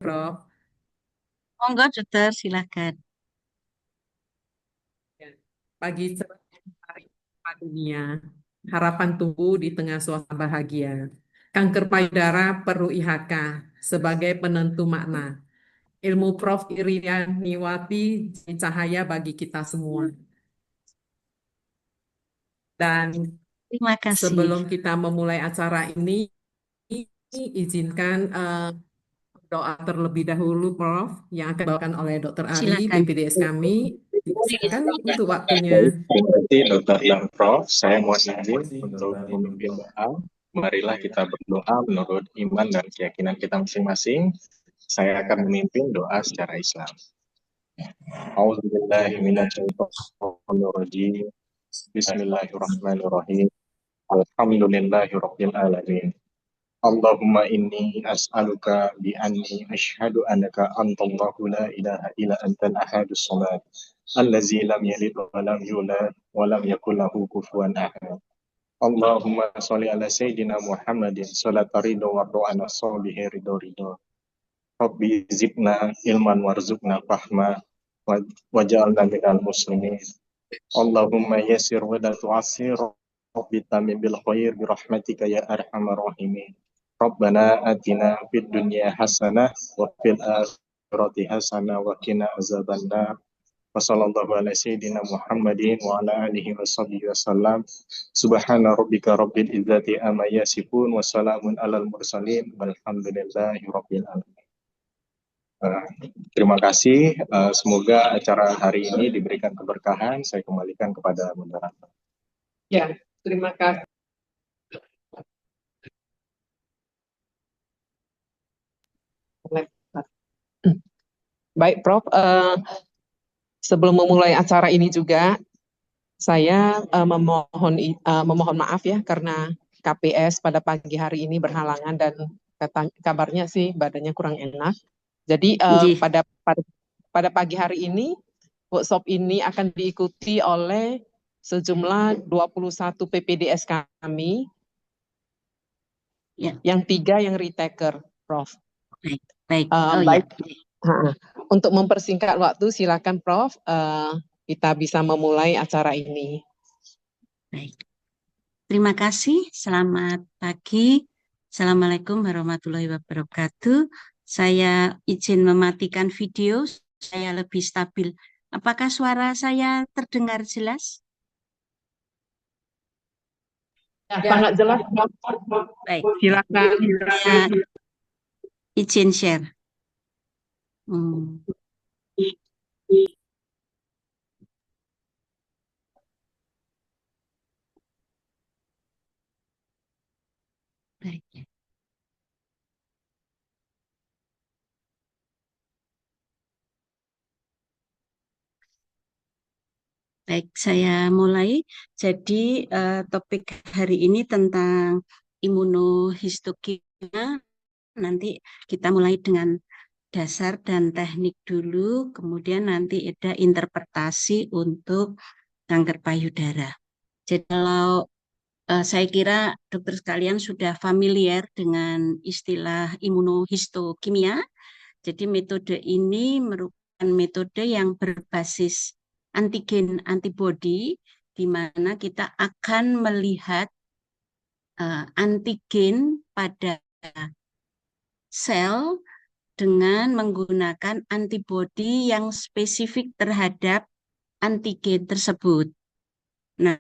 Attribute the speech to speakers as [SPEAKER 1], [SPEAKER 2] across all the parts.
[SPEAKER 1] Prof.
[SPEAKER 2] Monggo, dokter, silakan.
[SPEAKER 1] Ya. Pagi cerah Hari Ibu Dunia, harapan tumbuh di tengah suasana bahagia. Kanker payudara perlu IHK sebagai penentu makna. Ilmu Prof. Irianiwati jadi cahaya bagi kita semua. Dan
[SPEAKER 2] Terima kasih.
[SPEAKER 1] sebelum kita memulai acara ini, izinkan doa terlebih dahulu, Prof, yang akan dibawakan oleh Dr. Ari,
[SPEAKER 2] Silakan.
[SPEAKER 1] BPDS kami. Silakan untuk waktunya.
[SPEAKER 3] Baik, terima kasih Dokter dan Prof. Saya mohon izin untuk memimpin doa. Marilah kita berdoa menurut iman dan keyakinan kita masing-masing. Saya akan memimpin doa secara Islam. A'udzubillahiminasyaitonirrajim. Bismillahirrahmanirrahim. Alhamdulillahirabbil alamin. Allahumma inni as'aluka bi anni asyhadu annaka antallahu la ilaha illa antal ahadus samad allazi lam yalid wa lam yulad wa lam yakul lahu kufuwan ahad. Allahumma sholli ala sayyidina Muhammadin salata ridho wa do'ana solihi ridho ridho. Rabbi zidna ilman warzuqna fahma waj'alna minal muslimin. Allahumma yassir wa la tu'assir. Rabbi tamim bil khair bi rahmatika ya arhamar rahimin. Rabbana atina fid dunya hasanah wa fil akhirati hasanah wa qina azabannar. Wa sallallahu ala sayyidina Muhammadin wa ala alihi wa sahbihi wasallam. Subhana rabbika rabbil izzati amma yasifun wa salamun alal mursalin walhamdulillahi rabbil alamin. Terima kasih. Semoga acara hari ini diberikan keberkahan. Saya kembalikan kepada moderator.
[SPEAKER 1] Ya, terima kasih.
[SPEAKER 4] Baik, Prof. Sebelum memulai acara ini juga, saya memohon maaf ya karena KPS pada pagi hari ini berhalangan dan kabarnya sih badannya kurang enak. Jadi pada pagi hari ini workshop ini akan diikuti oleh sejumlah 21 PPDS kami,
[SPEAKER 2] Ya.
[SPEAKER 4] yang 3 yang retaker, Prof.
[SPEAKER 2] Baik.
[SPEAKER 4] Baik. Untuk mempersingkat waktu, silakan Prof. Kita bisa memulai acara ini.
[SPEAKER 2] Baik. Terima kasih. Selamat pagi. Assalamualaikum warahmatullahi wabarakatuh. Saya izin mematikan video, saya lebih stabil. Apakah suara saya terdengar jelas?
[SPEAKER 4] Ya, sangat jelas, Prof.
[SPEAKER 2] Baik.
[SPEAKER 4] Silakan.
[SPEAKER 2] Saya izin share. Baik. Baik, saya mulai. Jadi topik hari ini tentang imunohistokimia. Nanti kita mulai dengan dasar dan teknik dulu, kemudian nanti ada interpretasi untuk kanker payudara. Jadi kalau saya kira dokter sekalian sudah familiar dengan istilah imunohistokimia. Jadi metode ini merupakan metode yang berbasis antigen antibody, di mana kita akan melihat antigen pada sel dengan menggunakan antibody yang spesifik terhadap antigen tersebut. Nah,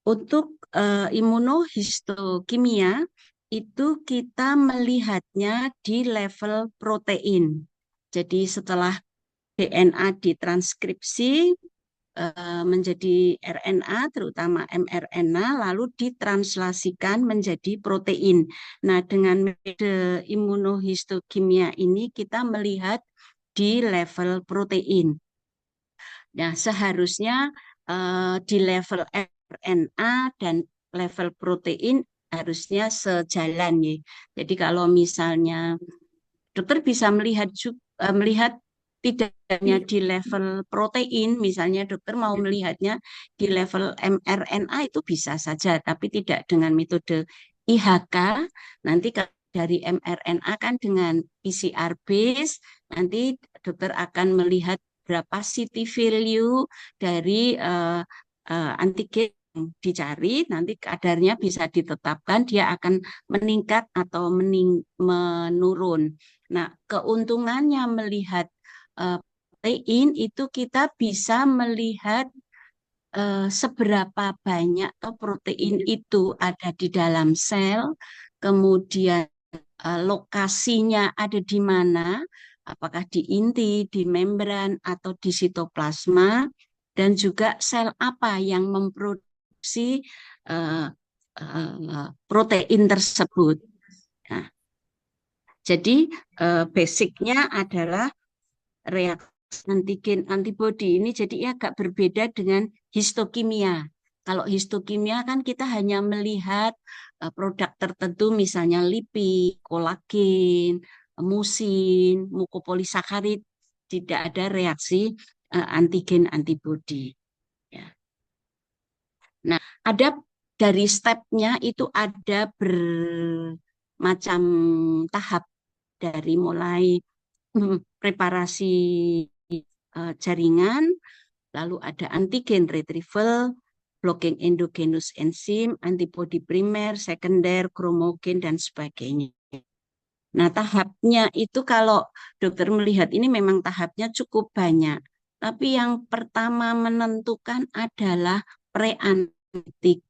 [SPEAKER 2] untuk imunohistokimia itu kita melihatnya di level protein. Jadi setelah DNA ditranskripsi menjadi RNA, terutama mRNA, lalu ditranslasikan menjadi protein. Nah, dengan metode imunohistokimia ini kita melihat di level protein. Nah, seharusnya di level RNA dan level protein harusnya sejalan ya. Jadi kalau misalnya dokter bisa melihat tidak hanya di level protein, misalnya dokter mau melihatnya di level mRNA itu bisa saja, tapi tidak dengan metode IHK. Nanti kalau dari mRNA kan dengan PCR base, nanti dokter akan melihat berapa city value dari antigen yang dicari, nanti kadarnya bisa ditetapkan dia akan meningkat atau menurun. Nah, keuntungannya melihat protein itu kita bisa melihat seberapa banyak atau protein itu ada di dalam sel, kemudian lokasinya ada di mana, apakah di inti, di membran, atau di sitoplasma, dan juga sel apa yang memproduksi protein tersebut. Nah, jadi basicnya adalah reaksi antigen antibodi ini jadi agak berbeda dengan histokimia. Kalau histokimia kan kita hanya melihat produk tertentu misalnya lipid, kolagen, musin, mukopolisakarid, tidak ada reaksi antigen antibodi. Ya. Nah, ada dari stepnya itu ada bermacam tahap dari mulai preparasi jaringan, lalu ada antigen retrieval, blocking endogenous enzim, antibodi primer, sekunder, kromogen, dan sebagainya. Nah, tahapnya itu kalau dokter melihat ini memang tahapnya cukup banyak. Tapi yang pertama menentukan adalah preanalitik.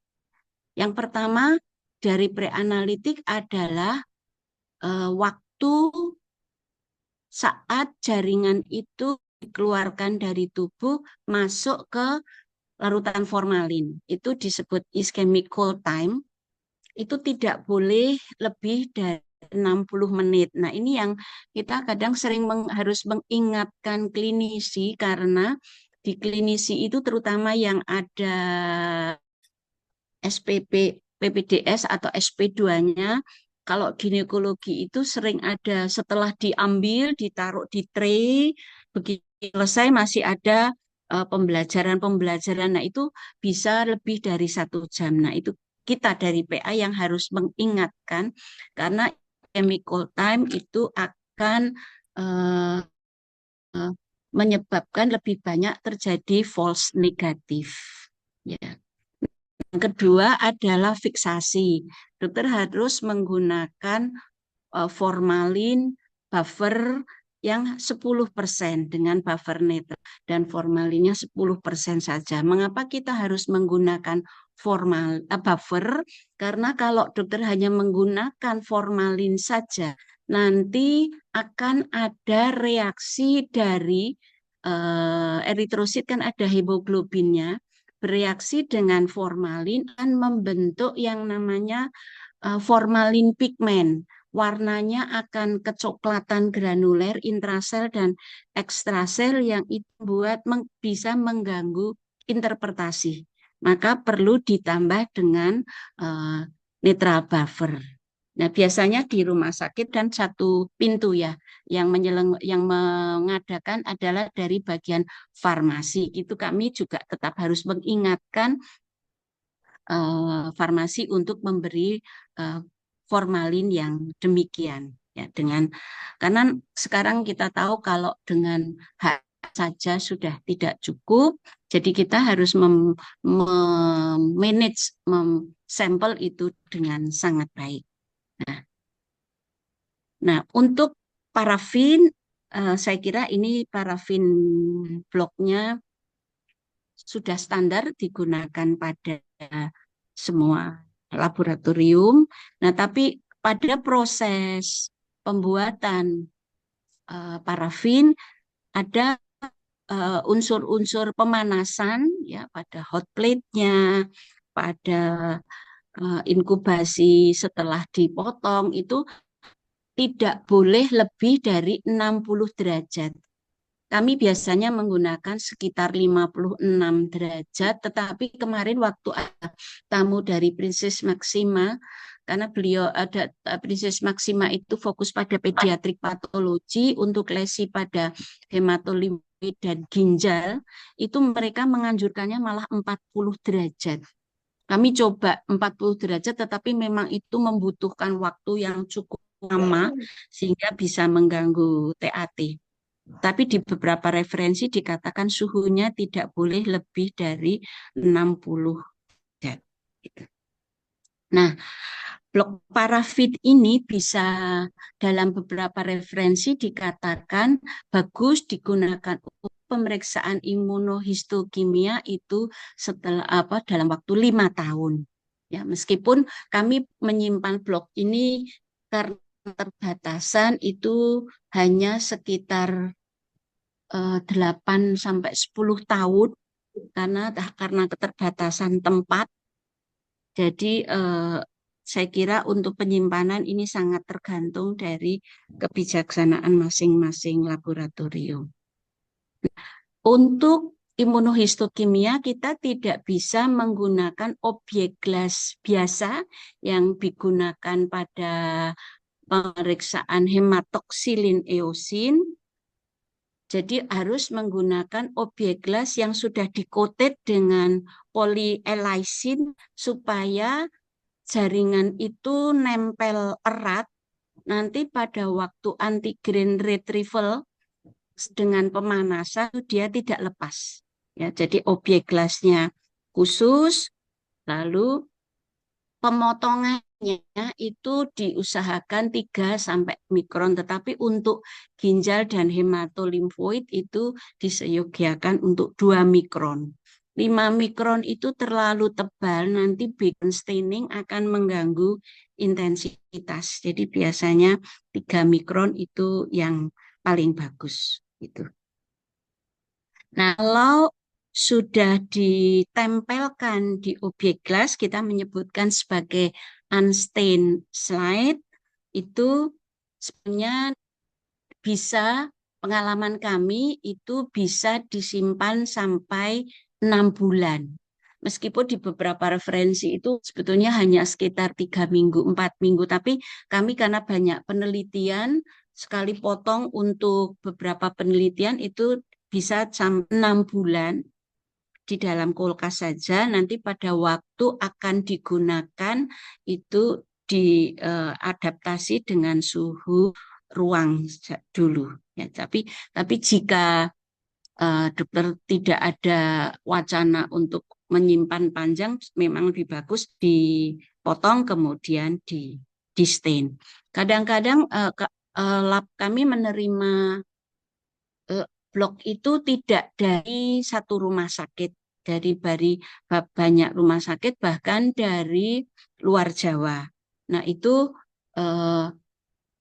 [SPEAKER 2] Yang pertama dari preanalitik adalah waktu saat jaringan itu dikeluarkan dari tubuh masuk ke larutan formalin. Itu disebut ischemic cold time. Itu tidak boleh lebih dari 60 menit. Nah, ini yang kita kadang sering harus mengingatkan klinisi karena di klinisi itu terutama yang ada SPP, PPDS atau SP2-nya, kalau ginekologi itu sering ada setelah diambil, ditaruh di tray, begitu selesai masih ada pembelajaran-pembelajaran. Nah, itu bisa lebih dari 1 jam. Nah, itu kita dari PA yang harus mengingatkan, karena chemical time itu akan menyebabkan lebih banyak terjadi false negatif. Ya. Yang kedua adalah fiksasi. Dokter harus menggunakan formalin buffer yang 10% dengan buffer netral dan formalinnya 10% saja. Mengapa kita harus menggunakan buffer? Karena kalau dokter hanya menggunakan formalin saja, nanti akan ada reaksi dari eritrosit, kan ada hemoglobinnya, bereaksi dengan formalin dan membentuk yang namanya formalin pigment. Warnanya akan kecoklatan granuler intrasel dan ekstrasel yang itu bisa mengganggu interpretasi. Maka perlu ditambah dengan netral buffer. Nah, biasanya di rumah sakit dan 1 pintu ya, yang mengadakan adalah dari bagian farmasi. Itu kami juga tetap harus mengingatkan farmasi untuk memberi formalin yang demikian ya, karena sekarang kita tahu kalau dengan H saja sudah tidak cukup, jadi kita harus manage sampel itu dengan sangat baik. Nah, untuk parafin, saya kira ini parafin bloknya sudah standar digunakan pada semua laboratorium. Nah, tapi pada proses pembuatan parafin ada unsur-unsur pemanasan ya, pada hot plate-nya, pada inkubasi setelah dipotong itu tidak boleh lebih dari 60 derajat. Kami biasanya menggunakan sekitar 56 derajat, tetapi kemarin waktu ada tamu dari Princess Maxima, karena beliau ada Princess Maxima itu fokus pada pediatrik patologi untuk lesi pada hematolimfit dan ginjal, itu mereka menganjurkannya malah 40 derajat. Kami coba 40 derajat, tetapi memang itu membutuhkan waktu yang cukup lama sehingga bisa mengganggu TAT. Tapi di beberapa referensi dikatakan suhunya tidak boleh lebih dari 60 derajat. Nah, blok parafin ini bisa dalam beberapa referensi dikatakan bagus digunakan untuk pemeriksaan imunohistokimia itu setelah dalam waktu 5 tahun. Ya, meskipun kami menyimpan blok ini karena keterbatasan itu hanya sekitar 8 sampai 10 tahun karena keterbatasan tempat. Jadi saya kira untuk penyimpanan ini sangat tergantung dari kebijaksanaan masing-masing laboratorium. Untuk imunohistokimia kita tidak bisa menggunakan objek gelas biasa yang digunakan pada pemeriksaan hematoksilin eosin. Jadi harus menggunakan objek gelas yang sudah di-coated dengan polyelysin supaya jaringan itu nempel erat. Nanti pada waktu antigen retrieval dengan pemanasan dia tidak lepas. Ya, jadi objek gelasnya khusus, lalu pemotongannya itu diusahakan 3 sampai mikron, tetapi untuk ginjal dan hematolimfoid itu diseyogiakan untuk 2 mikron. 5 mikron itu terlalu tebal, nanti beacon staining akan mengganggu intensitas. Jadi biasanya 3 mikron itu yang paling bagus. Gitu. Nah, kalau sudah ditempelkan di objek gelas, kita menyebutkan sebagai unstained slide, itu sebenarnya bisa, pengalaman kami itu bisa disimpan sampai 6 bulan. Meskipun di beberapa referensi itu sebetulnya hanya sekitar 3 minggu, 4 minggu, tapi kami karena banyak penelitian, sekali potong untuk beberapa penelitian itu bisa sampai 6 bulan di dalam kulkas saja, nanti pada waktu akan digunakan itu diadaptasi dengan suhu ruang dulu. Ya, tapi jika dokter tidak ada wacana untuk menyimpan panjang, memang lebih bagus dipotong kemudian di stain. Kadang-kadang lab kami menerima blok itu tidak dari satu rumah sakit, dari banyak rumah sakit, bahkan dari luar Jawa. Nah, itu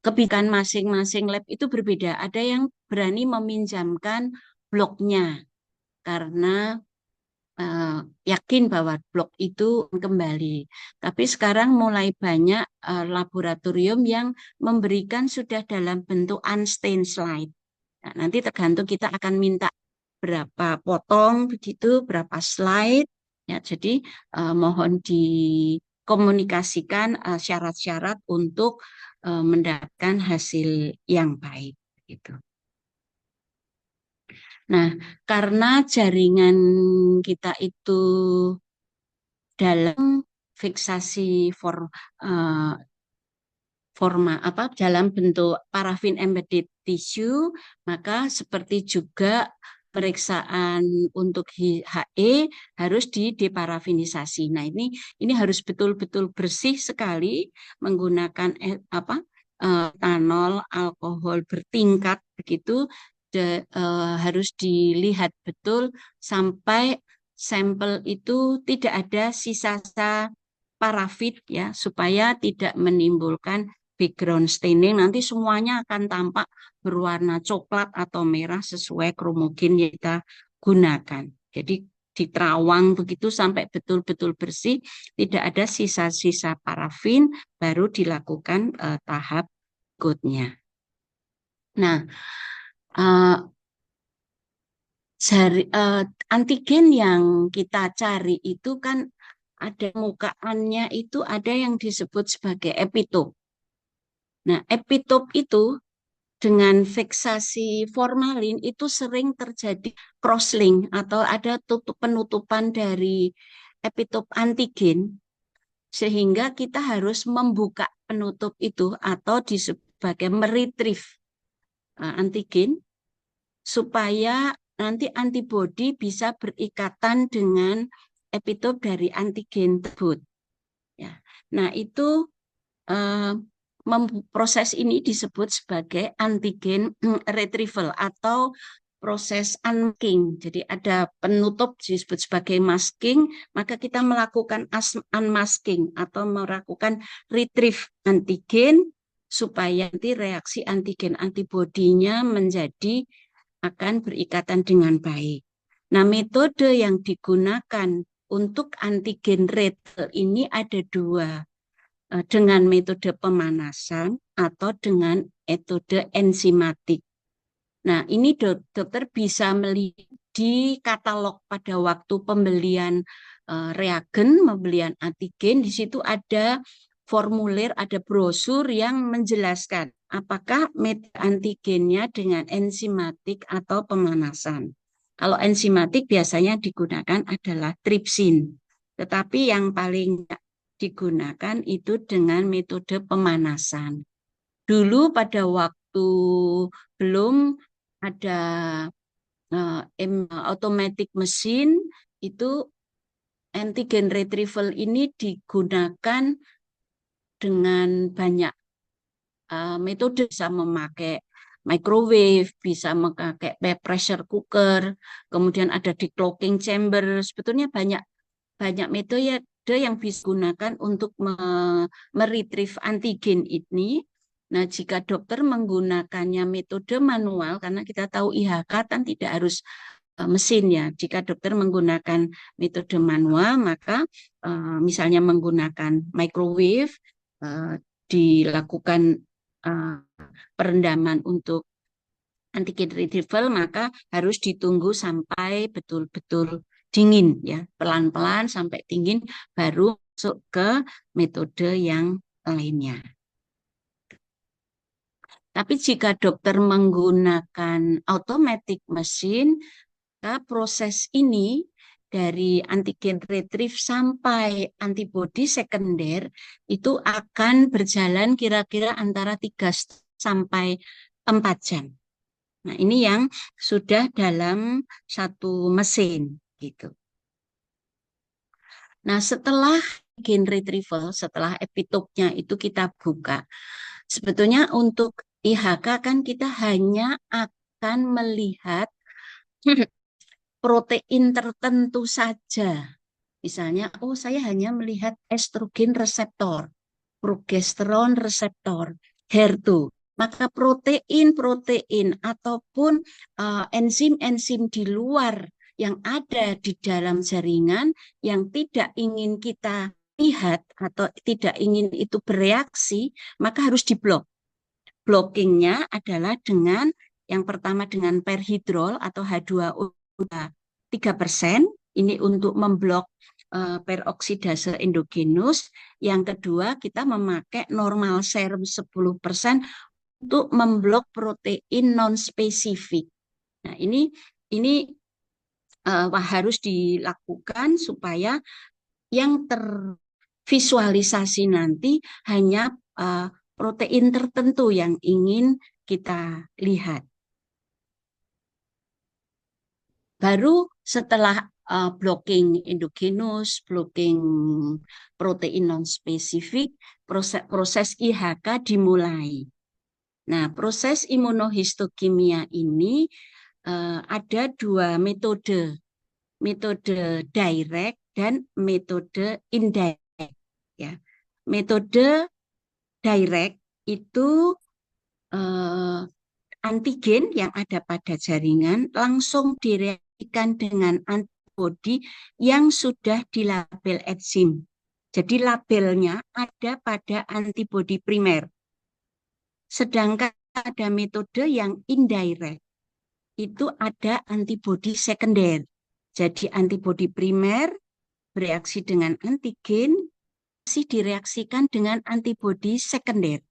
[SPEAKER 2] kebijakan masing-masing lab itu berbeda. Ada yang berani meminjamkan bloknya karena yakin bahwa blok itu kembali. Tapi sekarang mulai banyak laboratorium yang memberikan sudah dalam bentuk unstained slide. Nah, nanti tergantung kita akan minta berapa potong begitu, berapa slide. Ya, jadi mohon dikomunikasikan syarat-syarat untuk mendapatkan hasil yang baik. Gitu. Nah, karena jaringan kita itu dalam fiksasi dalam bentuk parafin embedded tissue, maka seperti juga pemeriksaan untuk HE harus deparafinisasi. Nah, ini harus betul-betul bersih sekali menggunakan etanol, alkohol bertingkat begitu, harus dilihat betul sampai sampel itu tidak ada sisa-sisa parafin ya, supaya tidak menimbulkan background staining, nanti semuanya akan tampak berwarna coklat atau merah sesuai kromogen yang kita gunakan. Jadi diterawang begitu sampai betul-betul bersih, tidak ada sisa-sisa parafin, baru dilakukan tahap berikutnya. Nah, antigen yang kita cari itu kan ada mukaannya, itu ada yang disebut sebagai epitop. Nah, epitop itu dengan fiksasi formalin itu sering terjadi crosslink atau ada penutupan dari epitop antigen. Sehingga kita harus membuka penutup itu atau sebagai meretrieve antigen supaya nanti antibodi bisa berikatan dengan epitop dari antigen tersebut. Ya. Nah, itu proses ini disebut sebagai antigen retrieval atau proses unmasking. Jadi ada penutup disebut sebagai masking, maka kita melakukan unmasking atau melakukan retrieve antigen supaya nanti reaksi antigen antibodinya menjadi akan berikatan dengan baik. Nah, metode yang digunakan untuk antigen retrieval ini ada dua, dengan metode pemanasan atau dengan metode enzimatik. Nah, ini dokter bisa melihat di katalog pada waktu pembelian reagen, pembelian antigen, di situ ada formulir, ada brosur yang menjelaskan apakah metode antigennya dengan enzimatik atau pemanasan. Kalau enzimatik biasanya digunakan adalah tripsin, tetapi yang paling digunakan itu dengan metode pemanasan. Dulu pada waktu belum ada automatic mesin, itu antigen retrieval ini digunakan dengan banyak metode, bisa memakai microwave, bisa memakai pressure cooker, kemudian ada di cloaking chamber. Sebetulnya banyak metode yang bisa digunakan untuk meretrieve antigen ini. Nah, jika dokter menggunakannya metode manual, karena kita tahu IHK kan tidak harus mesin ya. Jika dokter menggunakan metode manual, maka misalnya menggunakan microwave, dilakukan perendaman untuk antigen retrieval, maka harus ditunggu sampai betul-betul dingin ya, pelan-pelan sampai dingin baru masuk ke metode yang lainnya. Tapi jika dokter menggunakan automatic mesin, maka proses ini dari antigen retrieve sampai antibodi sekunder itu akan berjalan kira-kira antara 3 sampai 4 jam. Nah, ini yang sudah dalam satu mesin gitu. Nah, setelah gen retrieval, setelah epitopnya itu kita buka, sebetulnya untuk IHK kan kita hanya akan melihat protein tertentu saja. Misalnya, oh saya hanya melihat estrogen reseptor, progesteron reseptor, HER2. Maka protein-protein ataupun enzim-enzim di luar yang ada di dalam jaringan yang tidak ingin kita lihat atau tidak ingin itu bereaksi, maka harus diblok. Blockingnya adalah dengan yang pertama dengan perhidrol atau H2O 3%, ini untuk memblok peroksidase endogenus. Yang kedua, kita memakai normal serum 10% untuk memblok protein non-spesifik. Nah, ini harus dilakukan supaya yang tervisualisasi nanti hanya protein tertentu yang ingin kita lihat. Baru setelah blocking endogenus, blocking protein non-spesifik, proses IHK dimulai. Nah, proses imunohistokimia ini ada dua metode direct dan metode indirect. Ya. Metode direct itu antigen yang ada pada jaringan langsung direaksikan dengan antibodi yang sudah dilabel enzim. Jadi labelnya ada pada antibodi primer. Sedangkan ada metode yang indirect, itu ada antibodi sekunder. Jadi antibodi primer bereaksi dengan antigen, masih direaksikan dengan antibodi sekunder.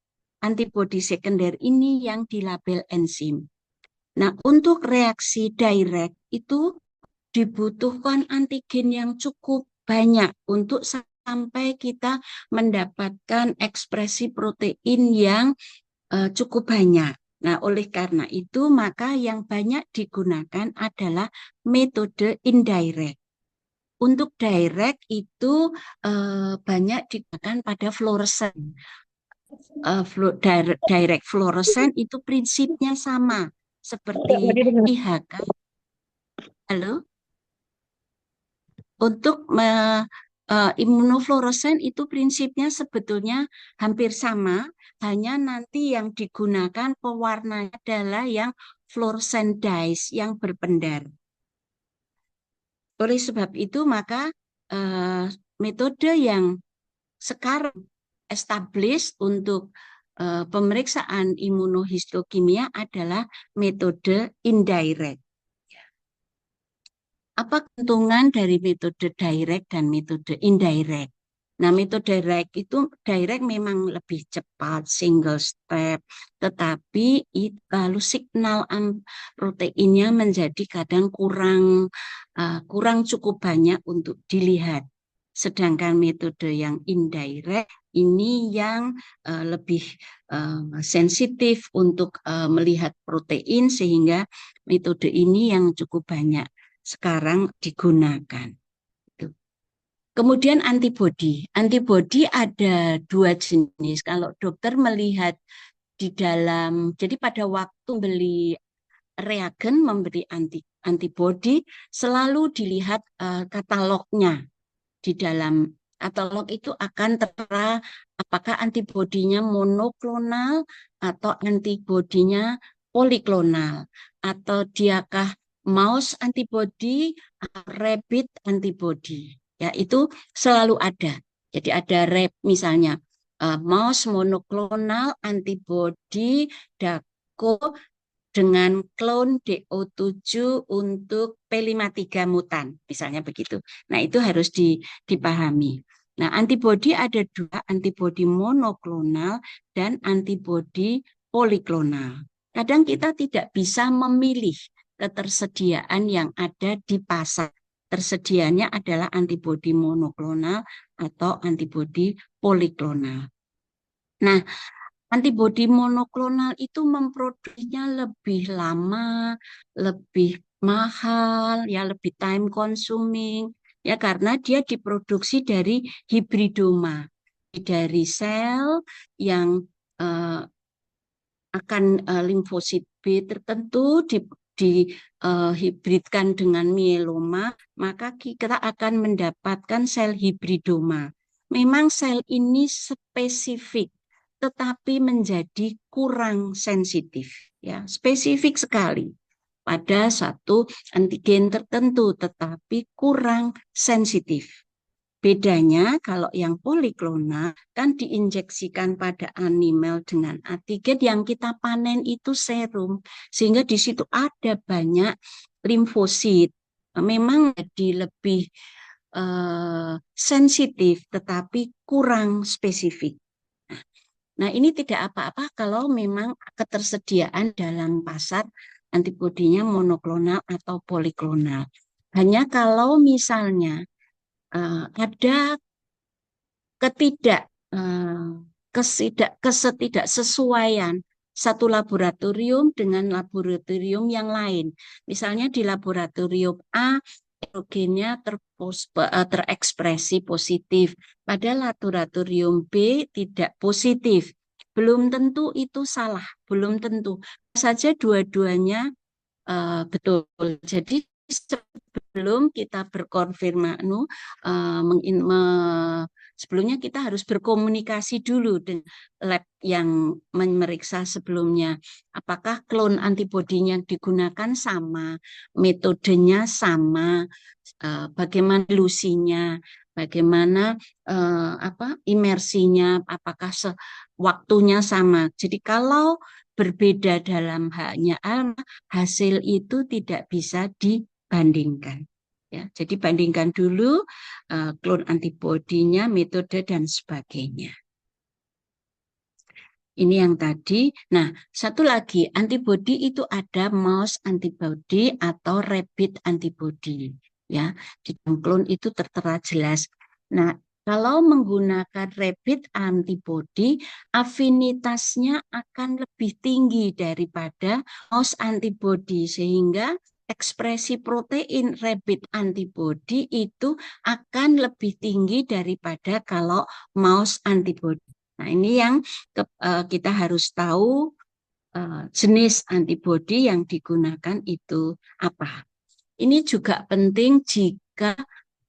[SPEAKER 2] Antibodi sekunder ini yang dilabel enzim. Nah, untuk reaksi direct itu dibutuhkan antigen yang cukup banyak untuk sampai kita mendapatkan ekspresi protein yang cukup banyak. Nah, oleh karena itu, maka yang banyak digunakan adalah metode indirect. Untuk direct itu banyak digunakan pada fluoresen. Direct fluoresen itu prinsipnya sama seperti IHK. Halo? Untuk imunofluoresen itu prinsipnya sebetulnya hampir sama, hanya nanti yang digunakan pewarnanya adalah yang fluorescent dyes yang berpendar. Oleh sebab itu maka metode yang sekarang established untuk pemeriksaan imunohistokimia adalah metode indirect. Apa keuntungan dari metode direct dan metode indirect? Nah, metode direct memang lebih cepat, single step, tetapi lalu signal proteinnya menjadi kadang kurang cukup banyak untuk dilihat. Sedangkan metode yang indirect ini yang lebih sensitif untuk melihat protein, sehingga metode ini yang cukup banyak sekarang digunakan. Kemudian antibodi. Antibodi ada 2 jenis. Kalau dokter melihat di dalam, jadi pada waktu beli reagen memberi antibodi, selalu dilihat katalognya. Di dalam katalog itu akan tertera apakah antibodinya monoklonal atau antibodinya poliklonal, atau diakah mouse antibody atau rabbit antibody. Ya, itu selalu ada. Jadi ada misalnya mouse monoklonal antibody DACO dengan klon DO7 untuk P53 mutan, misalnya begitu. Nah, itu harus dipahami. Nah, antibodi ada 2, antibodi monoklonal dan antibodi poliklonal. Kadang kita tidak bisa memilih ketersediaan yang ada di pasar. Tersedianya adalah antibodi monoklonal atau antibodi poliklonal. Nah, antibodi monoklonal itu memproduksinya lebih lama, lebih mahal, ya lebih time consuming, ya karena dia diproduksi dari hibridoma, dari sel yang akan limfosit B tertentu dihibridkan dengan mieloma, maka kita akan mendapatkan sel hibridoma. Memang sel ini spesifik, tetapi menjadi kurang sensitif, ya spesifik sekali pada satu antigen tertentu, tetapi kurang sensitif. Bedanya kalau yang poliklonal kan diinjeksikan pada animal dengan antigen, yang kita panen itu serum, sehingga di situ ada banyak limfosit. Memang jadi lebih sensitif, tetapi kurang spesifik. Nah, ini tidak apa-apa kalau memang ketersediaan dalam pasar antibodinya monoklonal atau poliklonal. Hanya kalau misalnya ada ketidaksesuaian satu laboratorium dengan laboratorium yang lain. Misalnya di laboratorium A, erogennya terekspresi positif, pada laboratorium B tidak positif. Belum tentu itu salah, belum tentu. Saja dua-duanya betul. Jadi sebelum kita berkonfirmasi, sebelumnya kita harus berkomunikasi dulu dengan lab yang memeriksa sebelumnya. Apakah klon antibodinya yang digunakan sama, metodenya sama, bagaimana ilusinya, bagaimana imersinya, apakah waktunya sama. Jadi kalau berbeda dalam hanya hasil itu tidak bisa dibandingkan. Ya, jadi bandingkan dulu klon antibodinya, metode dan sebagainya. Ini yang tadi. Nah, satu lagi, antibodi itu ada mouse antibody atau rabbit antibody. Ya, di dalam klon itu tertera jelas. Nah, Kalau menggunakan rapid antibody, afinitasnya akan lebih tinggi daripada mouse antibody, sehingga ekspresi protein rapid antibody itu akan lebih tinggi daripada kalau mouse antibody. Nah, ini yang kita harus tahu jenis antibody yang digunakan itu apa. Ini juga penting jika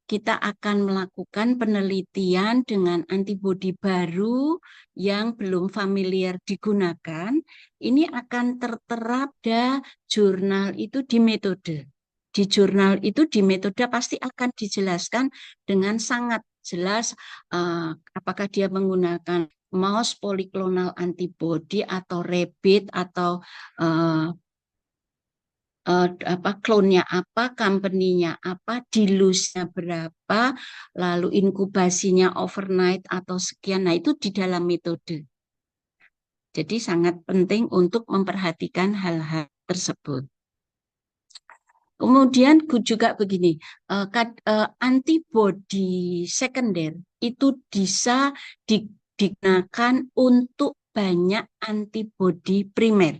[SPEAKER 2] kita akan melakukan penelitian dengan antibodi baru yang belum familiar digunakan. Ini akan tertera pada jurnal itu di metode. Di jurnal itu di metode pasti akan dijelaskan dengan sangat jelas apakah dia menggunakan mouse polyclonal antibody atau rabbit atau klonnya apa, company-nya apa, dilusnya berapa, lalu inkubasinya overnight atau sekian. Nah, itu di dalam metode. Jadi sangat penting untuk memperhatikan hal-hal tersebut. Kemudian juga begini, antibodi sekunder itu bisa digunakan untuk banyak antibodi primer.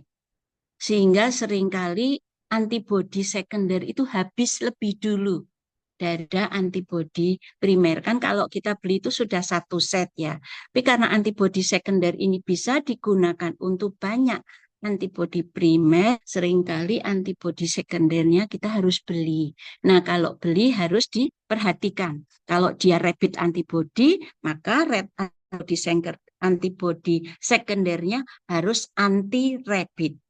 [SPEAKER 2] Sehingga seringkali antibodi sekunder itu habis lebih dulu dari antibodi primer. Kan kalau kita beli itu sudah satu set ya. Tapi karena antibodi sekunder ini bisa digunakan untuk banyak antibodi primer, seringkali antibodi sekundernya kita harus beli. Nah, kalau beli harus diperhatikan. Kalau dia rapid antibody, maka antibodi sekundernya harus anti-rapid.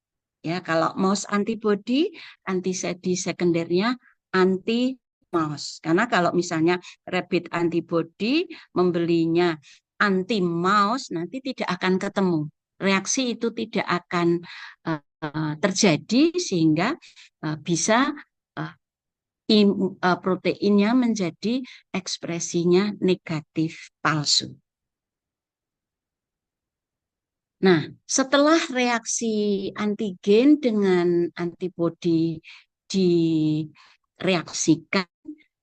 [SPEAKER 2] Ya, kalau mouse antibody, antibodi sekundernya anti mouse. Karena kalau misalnya rapid antibody membelinya anti mouse, nanti tidak akan ketemu. Reaksi itu tidak akan terjadi sehingga bisa proteinnya menjadi ekspresinya negatif palsu. Nah, setelah reaksi antigen dengan antibodi direaksikan,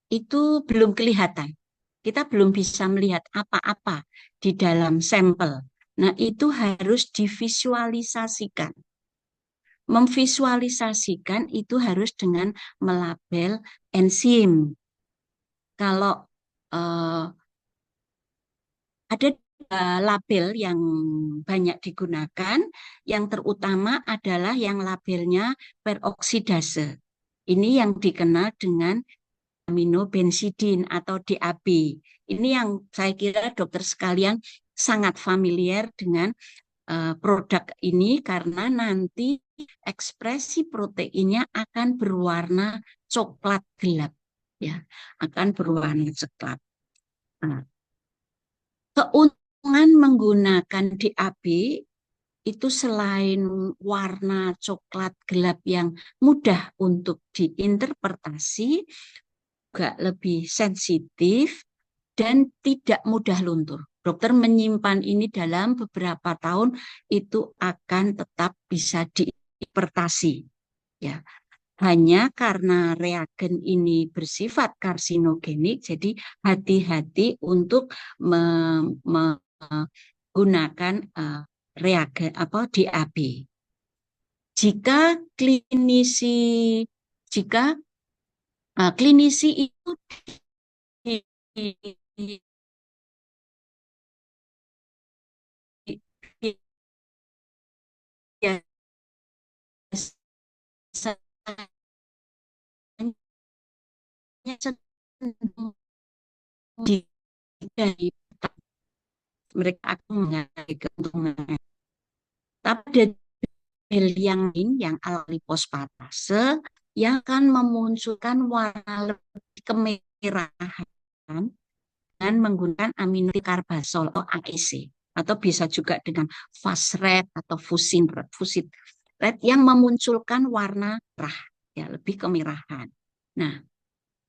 [SPEAKER 2] itu belum kelihatan. Kita belum bisa melihat apa-apa di dalam sampel. Nah, itu harus divisualisasikan. Memvisualisasikan itu harus dengan melabel enzim. Kalau ada label yang banyak digunakan, yang terutama adalah yang labelnya peroksidase. Ini yang dikenal dengan aminobensidin atau DAB. Ini yang saya kira dokter sekalian sangat familiar dengan produk ini karena nanti ekspresi proteinnya akan berwarna coklat gelap, ya, akan berwarna coklat. Nah, keuntungan menggunakan DAB itu selain warna coklat gelap yang mudah untuk diinterpretasi, juga lebih sensitif dan tidak mudah luntur. Dokter menyimpan ini dalam beberapa tahun itu akan tetap bisa diinterpretasi. Ya. Hanya karena reagen ini bersifat karsinogenik, jadi hati-hati untuk menggunakan reagen DAB. Jika klinisi itu dari mereka akan mengalami keuntungan. Tapi ada yang lain yang alami fosfatase yang akan memunculkan warna lebih kemerahan dengan menggunakan aminokarbasol atau AEC, atau bisa juga dengan fast red atau fusin red yang memunculkan warna merah, ya, lebih kemerahan. Nah,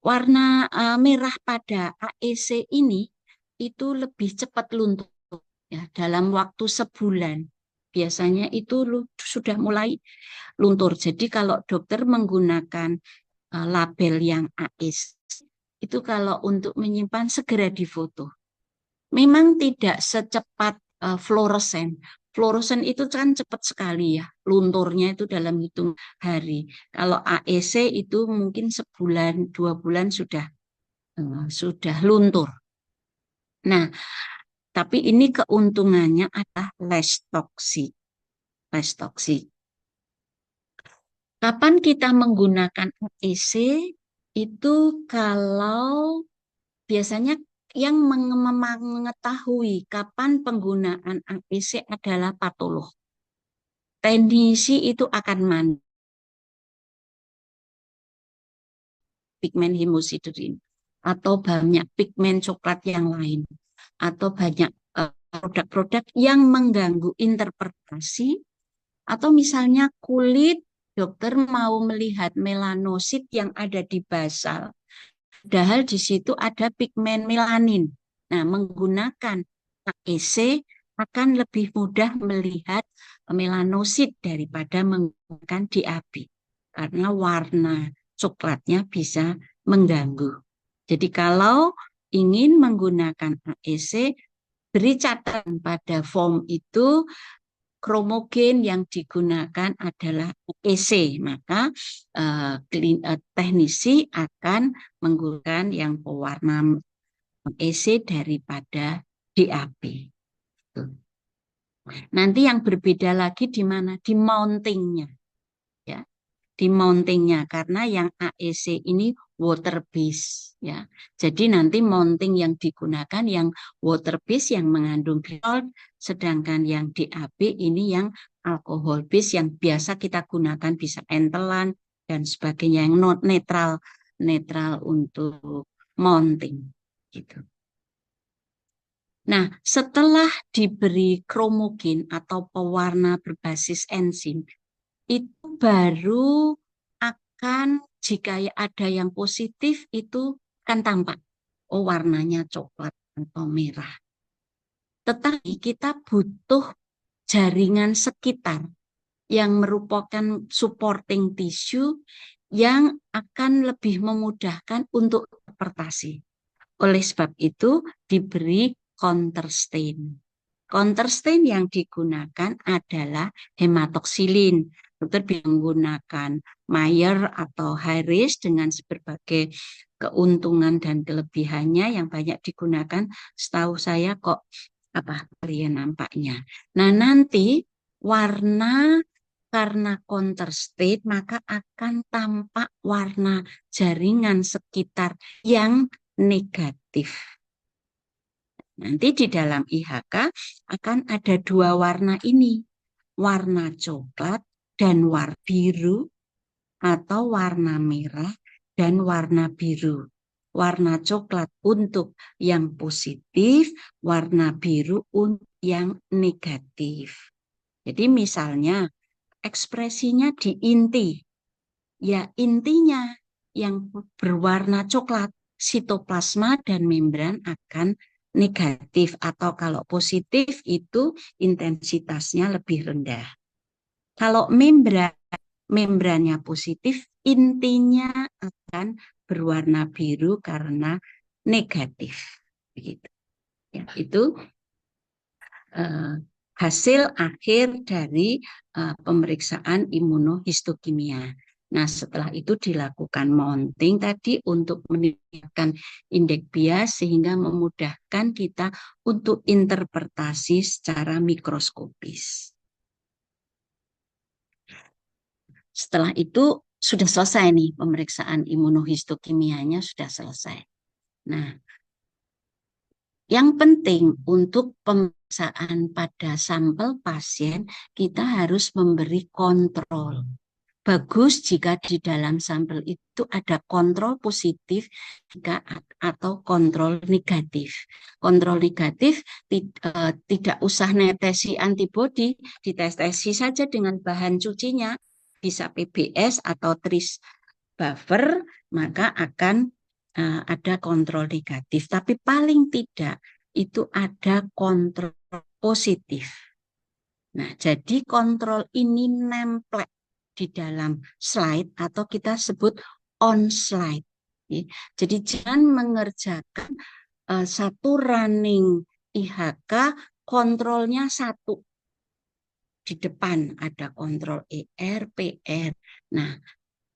[SPEAKER 2] warna merah pada AEC ini itu lebih cepat luntur, ya, dalam waktu sebulan. Biasanya itu sudah mulai luntur. Jadi kalau dokter menggunakan label yang AEC, itu kalau untuk menyimpan segera difoto. memang tidak secepat fluoresen. Fluoresen itu kan cepat sekali ya, lunturnya itu dalam hitung hari. Kalau AEC itu mungkin sebulan, 2 bulan sudah luntur. Nah, tapi ini keuntungannya adalah less toxic. Less toxic. Kapan kita menggunakan AEC? Itu kalau biasanya yang mengetahui kapan penggunaan AEC adalah patolog. Teknisi itu akan pigmen hemosiderin atau banyak pigmen coklat yang lain atau banyak produk-produk yang mengganggu interpretasi, atau misalnya kulit, dokter mau melihat melanosit yang ada di basal, padahal di situ ada pigmen melanin. Nah, menggunakan AEC akan lebih mudah melihat melanosit daripada menggunakan DAB karena warna coklatnya bisa mengganggu. Jadi kalau ingin menggunakan AEC, beri catatan pada form itu kromogen yang digunakan adalah AEC, maka teknisi akan menggunakan yang pewarna AEC daripada DAB. Nanti yang berbeda lagi di mana? Di mountingnya. Ya. Di mountingnya, karena yang AEC ini water base. Ya. Jadi nanti mounting yang digunakan yang water base yang mengandung glycol, sedangkan yang DAB ini yang alkohol base yang biasa kita gunakan, bisa entelan dan sebagainya, yang netral untuk mounting. Gitu. Nah, setelah diberi kromogen atau pewarna berbasis enzim, itu baru akan, jika ada yang positif, itu akan tampak, oh warnanya coklat atau merah. Tetapi kita butuh jaringan sekitar yang merupakan supporting tissue yang akan lebih memudahkan untuk interpretasi. Oleh sebab itu diberi counter stain. Counter stain yang digunakan adalah hematoksilin. Dokter bisa menggunakan Mayer atau Harris dengan berbagai keuntungan dan kelebihannya yang banyak digunakan. Setahu saya kok kalian nampaknya. Nah, nanti warna karena counter stain maka akan tampak warna jaringan sekitar yang negatif. Nanti di dalam IHK akan ada 2 warna ini, warna coklat dan warna biru, atau warna merah dan warna biru. Warna coklat untuk yang positif, warna biru untuk yang negatif. Jadi misalnya ekspresinya di inti, ya intinya yang berwarna coklat, sitoplasma dan membran akan negatif, atau kalau positif itu intensitasnya lebih rendah. Kalau membrannya positif, intinya akan berwarna biru karena negatif. Begitu. Ya, itu hasil akhir dari pemeriksaan imunohistokimia. Nah, setelah itu dilakukan mounting tadi untuk meningkatkan indeks bias sehingga memudahkan kita untuk interpretasi secara mikroskopis. Setelah itu sudah selesai nih pemeriksaan imunohistokimianya sudah selesai. Nah, yang penting untuk pemeriksaan pada sampel pasien kita harus memberi kontrol. Bagus jika di dalam sampel itu ada kontrol positif atau kontrol negatif. Kontrol negatif tidak usah netesi antibodi, ditestesi saja dengan bahan cucinya, bisa PBS atau tris buffer, maka akan ada kontrol negatif. Tapi paling tidak itu ada kontrol positif. Nah, jadi kontrol ini nempel di dalam slide atau kita sebut on slide. Jadi jangan mengerjakan satu running IHK kontrolnya satu. Di depan ada kontrol ER, PR. Nah,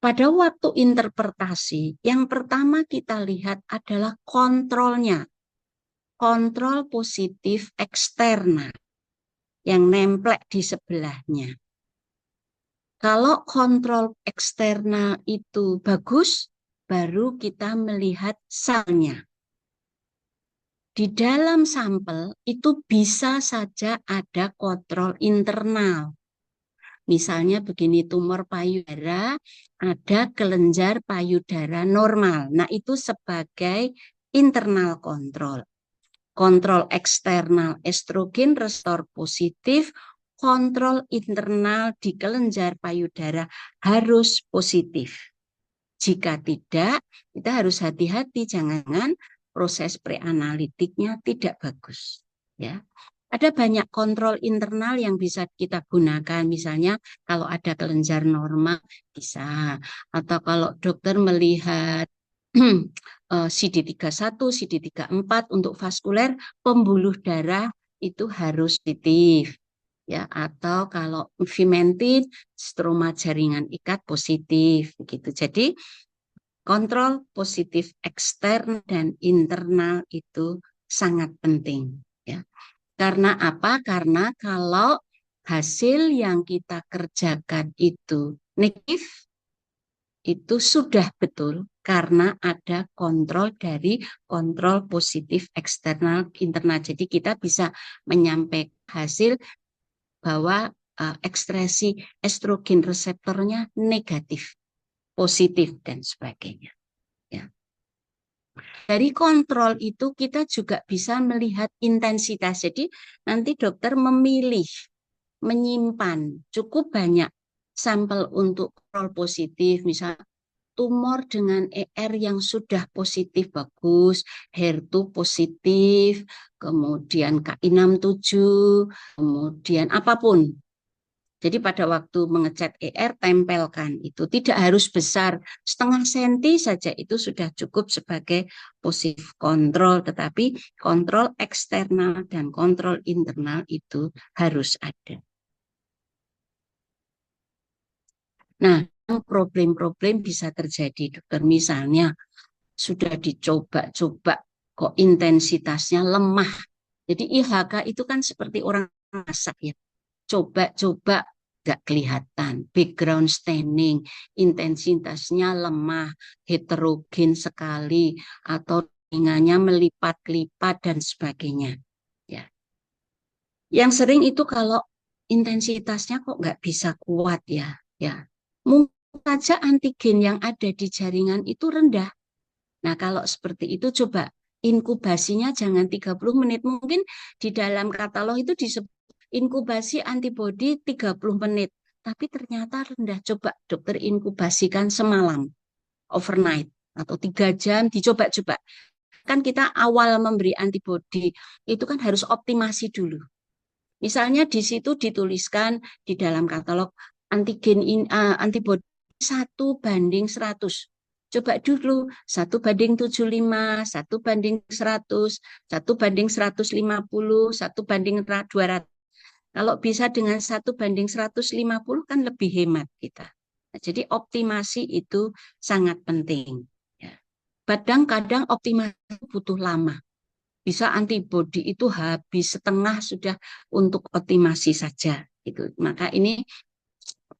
[SPEAKER 2] pada waktu interpretasi, yang pertama kita lihat adalah kontrolnya. Kontrol positif eksternal yang nemplek di sebelahnya. Kalau kontrol eksternal itu bagus, baru kita melihat salnya. Di dalam sampel itu bisa saja ada kontrol internal. Misalnya begini, tumor payudara, ada kelenjar payudara normal. Nah, itu sebagai internal kontrol. Kontrol eksternal estrogen restor positif, kontrol internal di kelenjar payudara harus positif. Jika tidak, kita harus hati-hati, jangan proses preanalitiknya tidak bagus. Ya, ada banyak kontrol internal yang bisa kita gunakan. Misalnya kalau ada kelenjar normal bisa, atau kalau dokter melihat CD31, CD34 untuk vaskuler pembuluh darah itu harus positif. Ya, atau kalau vimentin stroma jaringan ikat positif begitu. Jadi kontrol positif ekstern dan internal itu sangat penting ya. Karena apa? Karena kalau hasil yang kita kerjakan itu negatif, itu sudah betul karena ada kontrol dari kontrol positif eksternal internal. Jadi kita bisa menyampaikan hasil bahwa ekspresi estrogen reseptornya negatif, positif, dan sebagainya. Ya. Dari kontrol itu kita juga bisa melihat intensitas. Jadi nanti dokter memilih, menyimpan cukup banyak sampel untuk kontrol positif, misalnya tumor dengan ER yang sudah positif bagus, HER2 positif, kemudian Ki67, kemudian apapun. Jadi pada waktu mengecat ER, tempelkan itu. Tidak harus besar, setengah senti saja itu sudah cukup sebagai positif kontrol. Tetapi kontrol eksternal dan kontrol internal itu harus ada. Nah, problem-problem bisa terjadi, dokter. Misalnya, sudah dicoba-coba, kok intensitasnya lemah. Jadi IHK itu kan seperti orang masak ya. Coba-coba nggak kelihatan, background staining, intensitasnya lemah, heterogen sekali, atau ringannya melipat-lipat dan sebagainya. Ya. Yang sering itu kalau intensitasnya kok nggak bisa kuat ya, mungkin saja antigen yang ada di jaringan itu rendah. Nah, kalau seperti itu coba inkubasinya jangan 30 menit. Mungkin di dalam katalog itu disebut inkubasi antibodi 30 menit. Tapi ternyata rendah. Coba dokter inkubasikan semalam, overnight, atau 3 jam, dicoba-coba. Kan kita awal memberi antibodi, itu kan harus optimasi dulu. Misalnya di situ dituliskan di dalam katalog antibodi 1:100. Coba dulu 1:75, 1:100, 1:150, 1:200. Kalau bisa dengan 1:150 kan lebih hemat kita. Nah, jadi optimasi itu sangat penting. Ya. Kadang-kadang optimasi butuh lama. Bisa antibodi itu habis setengah sudah untuk optimasi saja. Gitu. Maka ini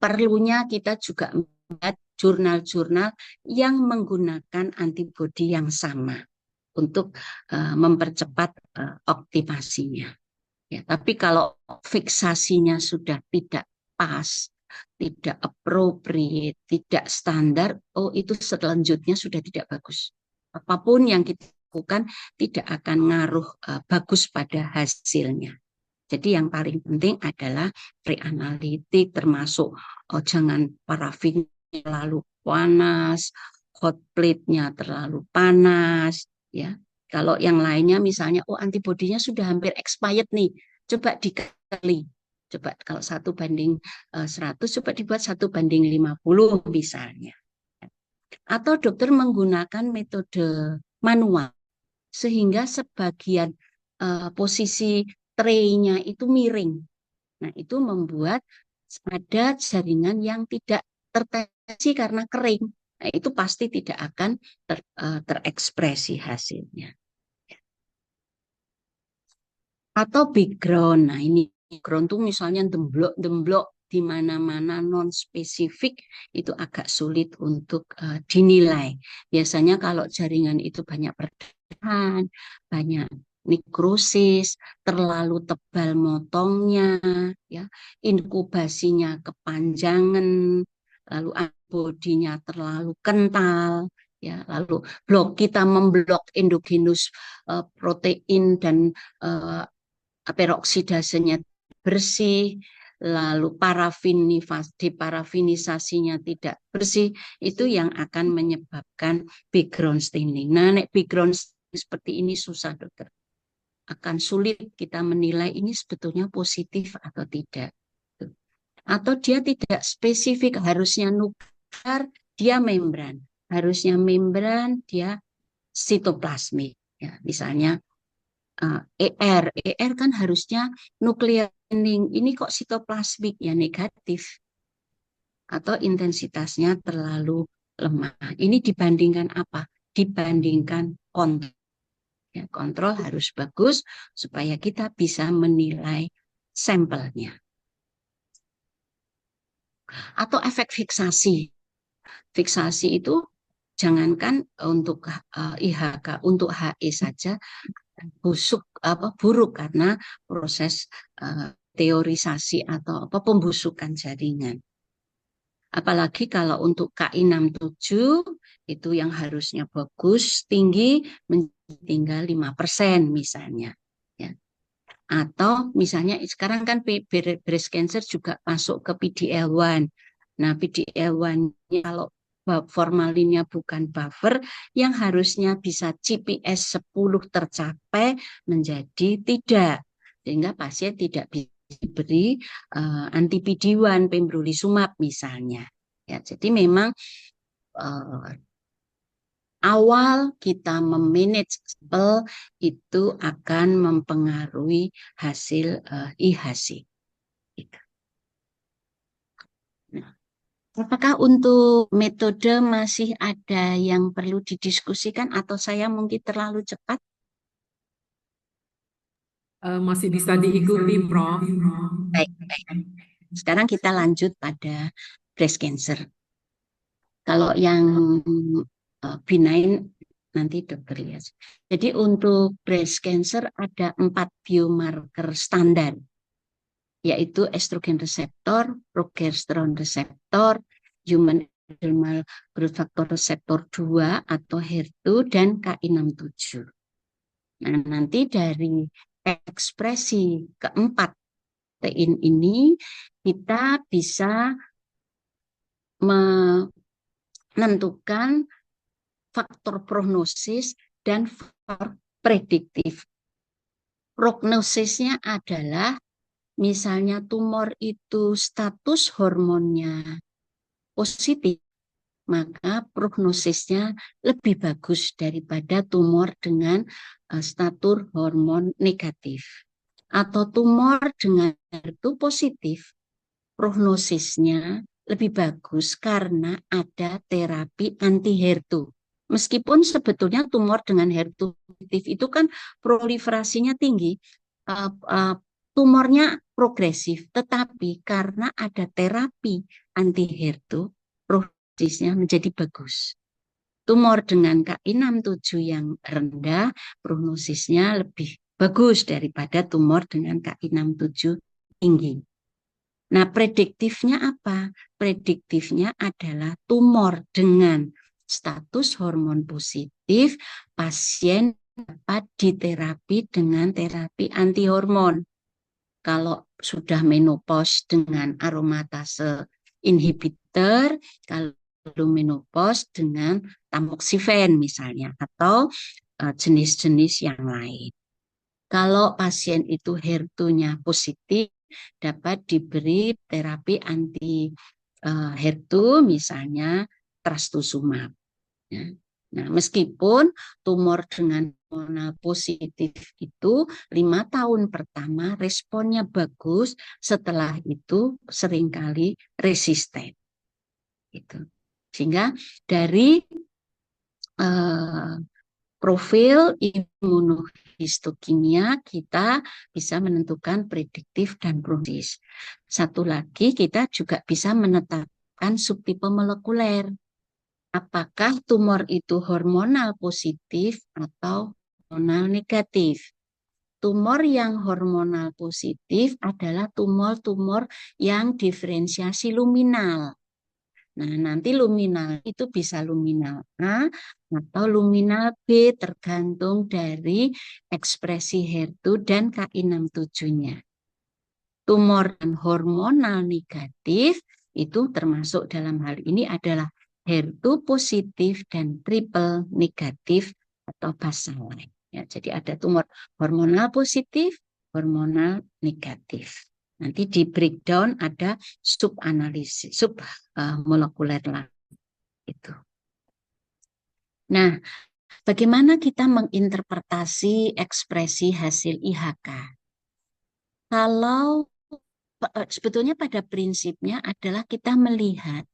[SPEAKER 2] perlunya kita juga melihat jurnal-jurnal yang menggunakan antibodi yang sama untuk mempercepat optimasinya. Ya, tapi kalau fiksasinya sudah tidak pas, tidak appropriate, tidak standar, oh itu selanjutnya sudah tidak bagus. Apapun yang kita lakukan tidak akan ngaruh bagus pada hasilnya. Jadi yang paling penting adalah preanalitik, termasuk jangan parafin terlalu panas, hot plate-nya terlalu panas, ya. Kalau yang lainnya misalnya, oh antibodinya sudah hampir expired nih, coba dikali. Coba kalau 1:100, coba dibuat 1:50 misalnya. Atau dokter menggunakan metode manual, sehingga sebagian posisi tray-nya itu miring. Nah, itu membuat ada jaringan yang tidak terteksi karena kering. Nah, itu pasti tidak akan terekspresi hasilnya. Atau background. Nah, ini background tuh misalnya demblok di mana-mana non spesifik, itu agak sulit untuk dinilai. Biasanya kalau jaringan itu banyak perdarahan, banyak nekrosis, terlalu tebal motongnya, ya, inkubasinya kepanjangan, lalu antibodinya terlalu kental, ya, lalu kita memblok endogenus protein dan peroksidasenya bersih, lalu deparafinisasinya tidak bersih, itu yang akan menyebabkan background staining. Nah, background seperti ini susah, dokter. Akan sulit kita menilai ini sebetulnya positif atau tidak. Atau dia tidak spesifik, harusnya nuklear, dia membran. Harusnya membran, dia sitoplasmik. Ya, misalnya ER kan harusnya nuklear ini kok sitoplasmik, ya negatif atau intensitasnya terlalu lemah. Ini dibandingkan apa? Dibandingkan kontrol. Ya, kontrol harus bagus supaya kita bisa menilai sampelnya. Atau efek fiksasi. Fiksasi itu jangankan untuk IHK, untuk HE saja buruk karena proses teorisasi atau pembusukan jaringan. Apalagi kalau untuk Ki67 itu yang harusnya bagus tinggi tinggal 5% misalnya, ya. Atau misalnya sekarang kan breast cancer juga masuk ke PDL1. Nah, PDL1 kalau formalinnya bukan buffer, yang harusnya bisa CPS 10 tercapai menjadi tidak, sehingga pasien tidak bisa diberi anti PD-1 pembrolizumab misalnya. Ya, jadi memang awal kita memanage sampel itu akan mempengaruhi hasil IHC. Nah, apakah untuk metode masih ada yang perlu didiskusikan atau saya mungkin terlalu cepat?
[SPEAKER 1] Masih bisa diikuti, Prof.
[SPEAKER 2] Baik, baik. Sekarang kita lanjut pada breast cancer. Kalau yang benign nanti dokter lihat. Jadi untuk breast cancer ada 4 biomarker standar, yaitu estrogen reseptor, progesteron reseptor, human epidermal growth factor reseptor 2 atau HER2, dan Ki67. Nah, nanti dari ekspresi keempat protein ini kita bisa menentukan faktor prognosis dan faktor prediktif. Prognosisnya adalah misalnya tumor itu status hormonnya positif, maka prognosisnya lebih bagus daripada tumor dengan status hormon negatif. Atau tumor dengan HER2 positif, prognosisnya lebih bagus karena ada terapi anti HER2. Meskipun sebetulnya tumor dengan HER2 positif itu kan proliferasinya tinggi, tumornya progresif, tetapi karena ada terapi anti HER2, prognosisnya menjadi bagus. Tumor dengan Ki67 yang rendah, prognosisnya lebih bagus daripada tumor dengan Ki67 tinggi. Nah, prediktifnya apa? Prediktifnya adalah tumor dengan status hormon positif, pasien dapat diterapi dengan terapi anti hormon. Kalau sudah menopause dengan aromatase inhibitor, kalau belum menopause dengan tamoxifen misalnya, atau jenis-jenis yang lain. Kalau pasien itu HER2-nya positif, dapat diberi terapi anti HER2 misalnya trastuzumab. Ya. Nah, meskipun tumor dengan hormonal positif itu 5 tahun pertama responnya bagus, setelah itu seringkali resisten. Gitu. Sehingga dari profil imunohistokimia kita bisa menentukan prediktif dan prognosis. Satu lagi kita juga bisa menetapkan subtipe molekuler. Apakah tumor itu hormonal positif atau hormonal negatif? Tumor yang hormonal positif adalah tumor-tumor yang diferensiasi luminal. Nah, nanti luminal itu bisa luminal A atau luminal B tergantung dari ekspresi HER2 dan Ki67-nya. Tumor dan hormonal negatif itu termasuk dalam hal ini adalah HER2 positif dan triple negatif atau basal. Ya, jadi ada tumor hormonal positif, hormonal negatif. Nanti di breakdown ada subanalisis, molekuler lain itu. Nah, bagaimana kita menginterpretasi ekspresi hasil IHK? Kalau sebetulnya pada prinsipnya adalah kita melihat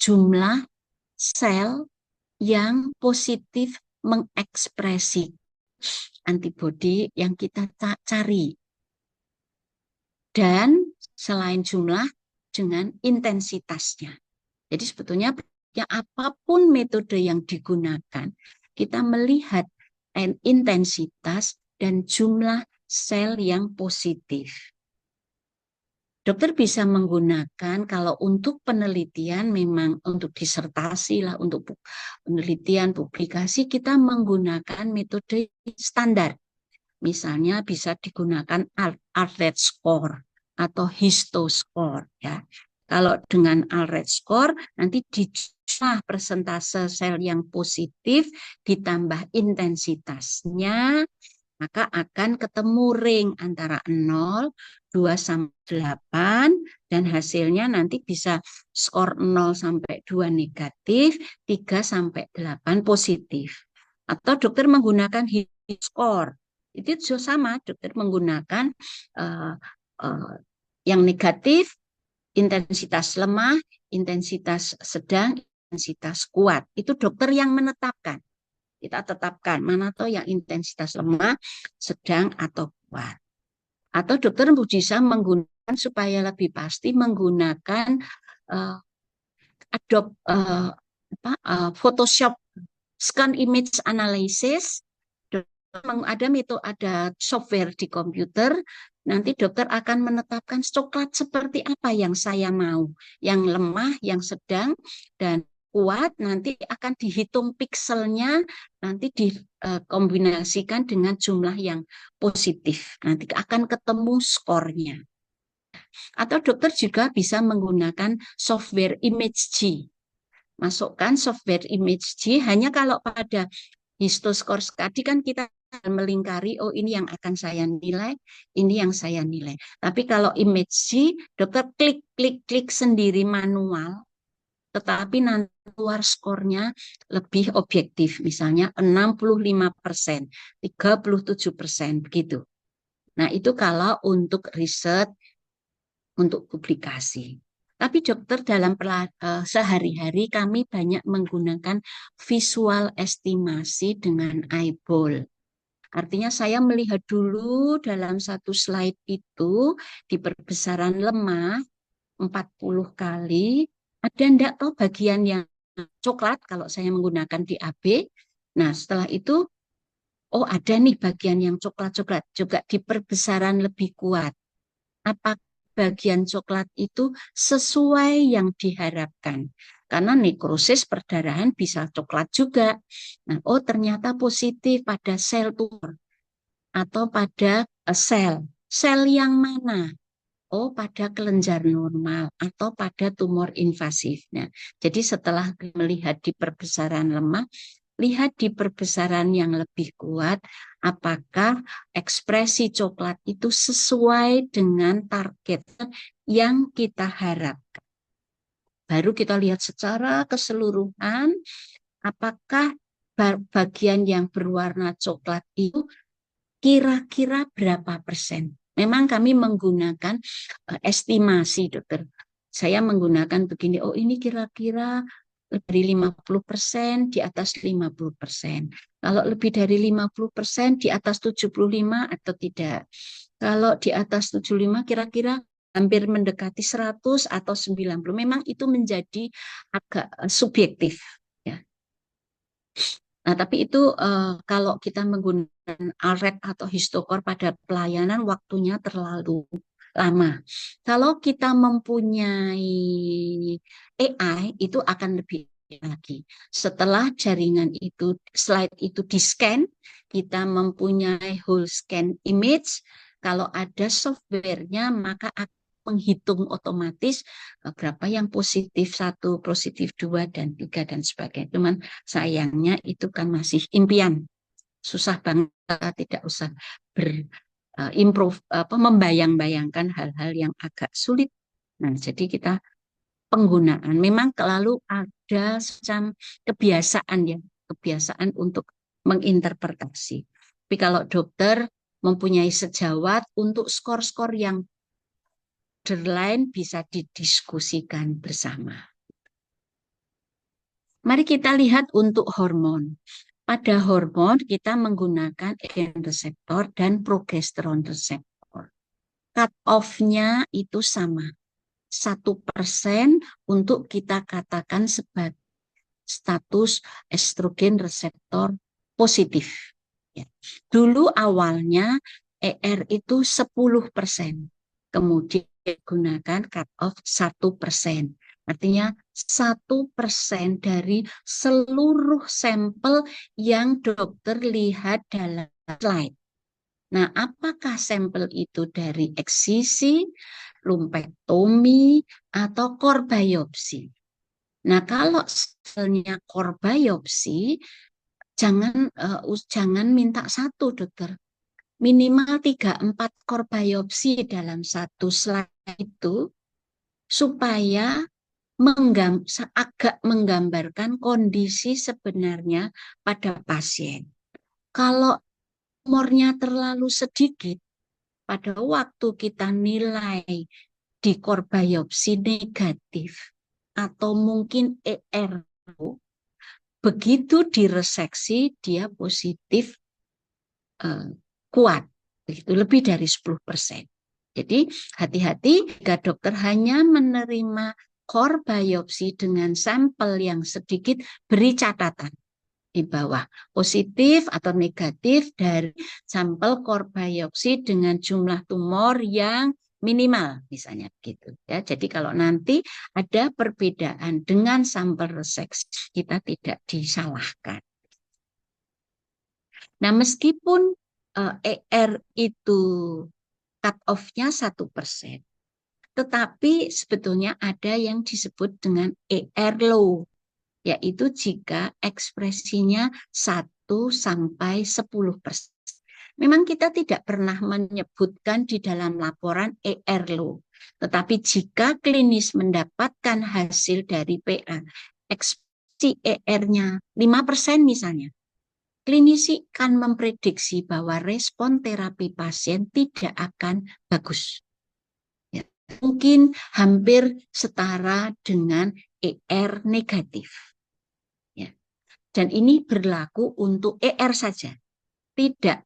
[SPEAKER 2] jumlah sel yang positif mengekspresi antibodi yang kita cari. Dan selain jumlah, dengan intensitasnya. Jadi sebetulnya ya apapun metode yang digunakan, kita melihat intensitas dan jumlah sel yang positif. Dokter bisa menggunakan kalau untuk penelitian memang untuk disertasi lah, untuk penelitian publikasi kita menggunakan metode standar. Misalnya bisa digunakan Alred score atau histo score ya. Kalau dengan Alred score nanti dijumlah persentase sel yang positif ditambah intensitasnya, maka akan ketemu ring antara 0, 2 sampai 8 dan hasilnya nanti bisa skor 0 sampai 2 negatif, 3 sampai 8 positif. Atau dokter menggunakan HIT score. Itu juga sama, dokter menggunakan yang negatif, intensitas lemah, intensitas sedang, intensitas kuat. Itu dokter yang menetapkan. Kita tetapkan mana tuh yang intensitas lemah, sedang, atau kuat. Atau dokter bisa menggunakan supaya lebih pasti menggunakan Adobe Photoshop scan image analysis. Ada software di komputer, nanti dokter akan menetapkan coklat seperti apa yang saya mau, yang lemah, yang sedang, dan kuat, nanti akan dihitung pikselnya, nanti dikombinasikan dengan jumlah yang positif, nanti akan ketemu skornya. Atau dokter juga bisa menggunakan software ImageG. Masukkan software ImageG, hanya kalau pada histoscore tadi kan kita melingkari, oh ini yang akan saya nilai, ini yang saya nilai. Tapi kalau ImageG, dokter klik sendiri manual, tetapi nanti keluar skornya lebih objektif, misalnya 65%, 37%, begitu. Nah itu kalau untuk riset, untuk publikasi. Tapi dokter dalam sehari-hari kami banyak menggunakan visual estimasi dengan eyeball. Artinya saya melihat dulu dalam satu slide itu di perbesaran lemah 40 kali, ada enggak tahu bagian yang coklat kalau saya menggunakan DAB. Nah setelah itu, oh ada nih bagian yang coklat-coklat, juga di perbesaran lebih kuat. Apakah bagian coklat itu sesuai yang diharapkan? Karena nekrosis perdarahan bisa coklat juga. Nah, oh ternyata positif pada sel tumor atau pada sel. Sel yang mana? Oh, pada kelenjar normal atau pada tumor invasif. Nah, jadi setelah melihat di perbesaran lemah, lihat di perbesaran yang lebih kuat, apakah ekspresi coklat itu sesuai dengan target yang kita harapkan. Baru kita lihat secara keseluruhan, apakah bagian yang berwarna coklat itu kira-kira berapa persen? Memang kami menggunakan estimasi, dokter. Saya menggunakan begini, oh ini kira-kira dari 50%, di atas 50%. Kalau lebih dari 50%, di atas 75 atau tidak. Kalau di atas 75 kira-kira hampir mendekati 100 atau 90. Memang itu menjadi agak subjektif. Ya. Nah, tapi itu kalau kita menggunakan ALRED atau histokor pada pelayanan waktunya terlalu lama. Kalau kita mempunyai AI itu akan lebih lagi. Setelah jaringan itu, slide itu di-scan, kita mempunyai whole scan image. Kalau ada softwarenya maka akan menghitung otomatis berapa yang positif 1, positif 2, dan 3, dan sebagainya. Cuman sayangnya itu kan masih impian. Susah banget, tidak usah membayang-bayangkan hal-hal yang agak sulit. Nah, jadi kita penggunaan memang selalu ada semacam kebiasaan ya, kebiasaan untuk menginterpretasi. Tapi kalau dokter mempunyai sejawat untuk skor-skor yang borderline bisa didiskusikan bersama. Mari kita lihat untuk hormon. Pada hormon kita menggunakan estrogen reseptor dan progesteron reseptor. Cut off-nya itu sama. 1% untuk kita katakan sebagai status estrogen reseptor positif. Ya. Dulu awalnya ER itu 10%. Kemudian gunakan cut off 1%. Artinya 1% dari seluruh sampel yang dokter lihat dalam slide. Nah, apakah sampel itu dari eksisi, lumpektomi, atau core biopsi? Nah, kalau sampelnya core biopsi, jangan minta 1, dokter. Minimal 3-4 core biopsi dalam satu slide itu supaya agak menggambarkan kondisi sebenarnya pada pasien. Kalau umurnya terlalu sedikit, pada waktu kita nilai di core biopsi negatif atau mungkin ER, begitu direseksi dia positif kuat, begitu lebih dari 10%. Jadi hati-hati jika dokter hanya menerima core biopsi dengan sampel yang sedikit, beri catatan di bawah positif atau negatif dari sampel core biopsi dengan jumlah tumor yang minimal misalnya gitu ya. Jadi kalau nanti ada perbedaan dengan sampel reseksi kita tidak disalahkan. Nah, meskipun ER itu cut off-nya 1%, tetapi sebetulnya ada yang disebut dengan ER low, yaitu jika ekspresinya 1-10%. Memang kita tidak pernah menyebutkan di dalam laporan ER low, tetapi jika klinis mendapatkan hasil dari PA, ekspresi ER-nya 5% misalnya, klinisi akan memprediksi bahwa respon terapi pasien tidak akan bagus. Ya, mungkin hampir setara dengan ER negatif. Ya. Dan ini berlaku untuk ER saja, tidak.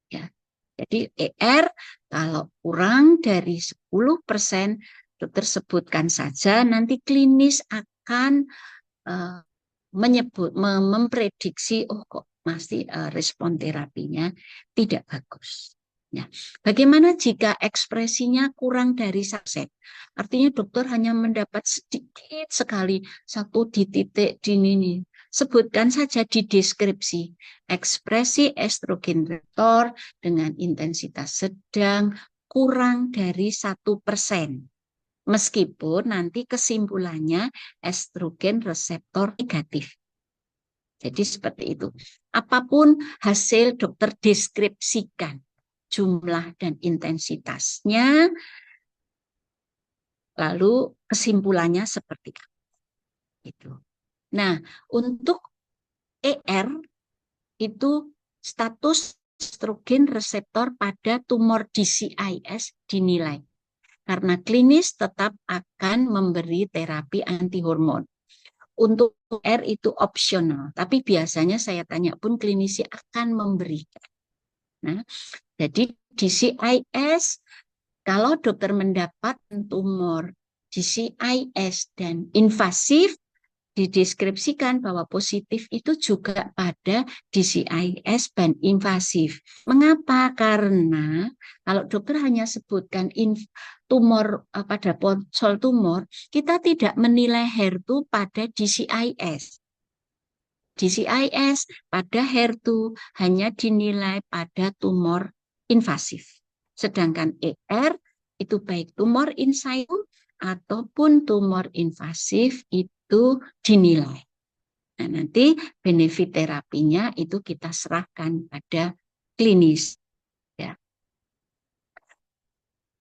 [SPEAKER 2] Ya. Jadi ER kalau kurang dari 10%, dokter sebutkan saja, nanti klinis akan memprediksi, oh kok masih respon terapinya tidak bagus. Ya. Bagaimana jika ekspresinya kurang dari 1%? Artinya dokter hanya mendapat sedikit sekali, 1 di titik dini. Sebutkan saja di deskripsi, ekspresi estrogen reseptor dengan intensitas sedang kurang dari 1%. Meskipun nanti kesimpulannya estrogen reseptor negatif. Jadi seperti itu. Apapun hasil dokter deskripsikan jumlah dan intensitasnya, lalu kesimpulannya seperti itu. Nah, untuk ER itu status estrogen reseptor pada tumor DCIS dinilai. Karena klinis tetap akan memberi terapi anti hormon. Untuk R itu opsional, tapi biasanya saya tanya pun klinisi akan memberikan. Nah, jadi DCIS, kalau dokter mendapat tumor DCIS dan invasif, dideskripsikan bahwa positif itu juga pada DCIS dan invasif. Mengapa? Karena kalau dokter hanya sebutkan tumor pada ponsel tumor, kita tidak menilai HER2 pada DCIS. DCIS pada HER2 hanya dinilai pada tumor invasif. Sedangkan ER itu baik tumor in situ ataupun tumor invasif itu dinilai. Nah, nanti benefit terapinya itu kita serahkan pada klinis. Ya.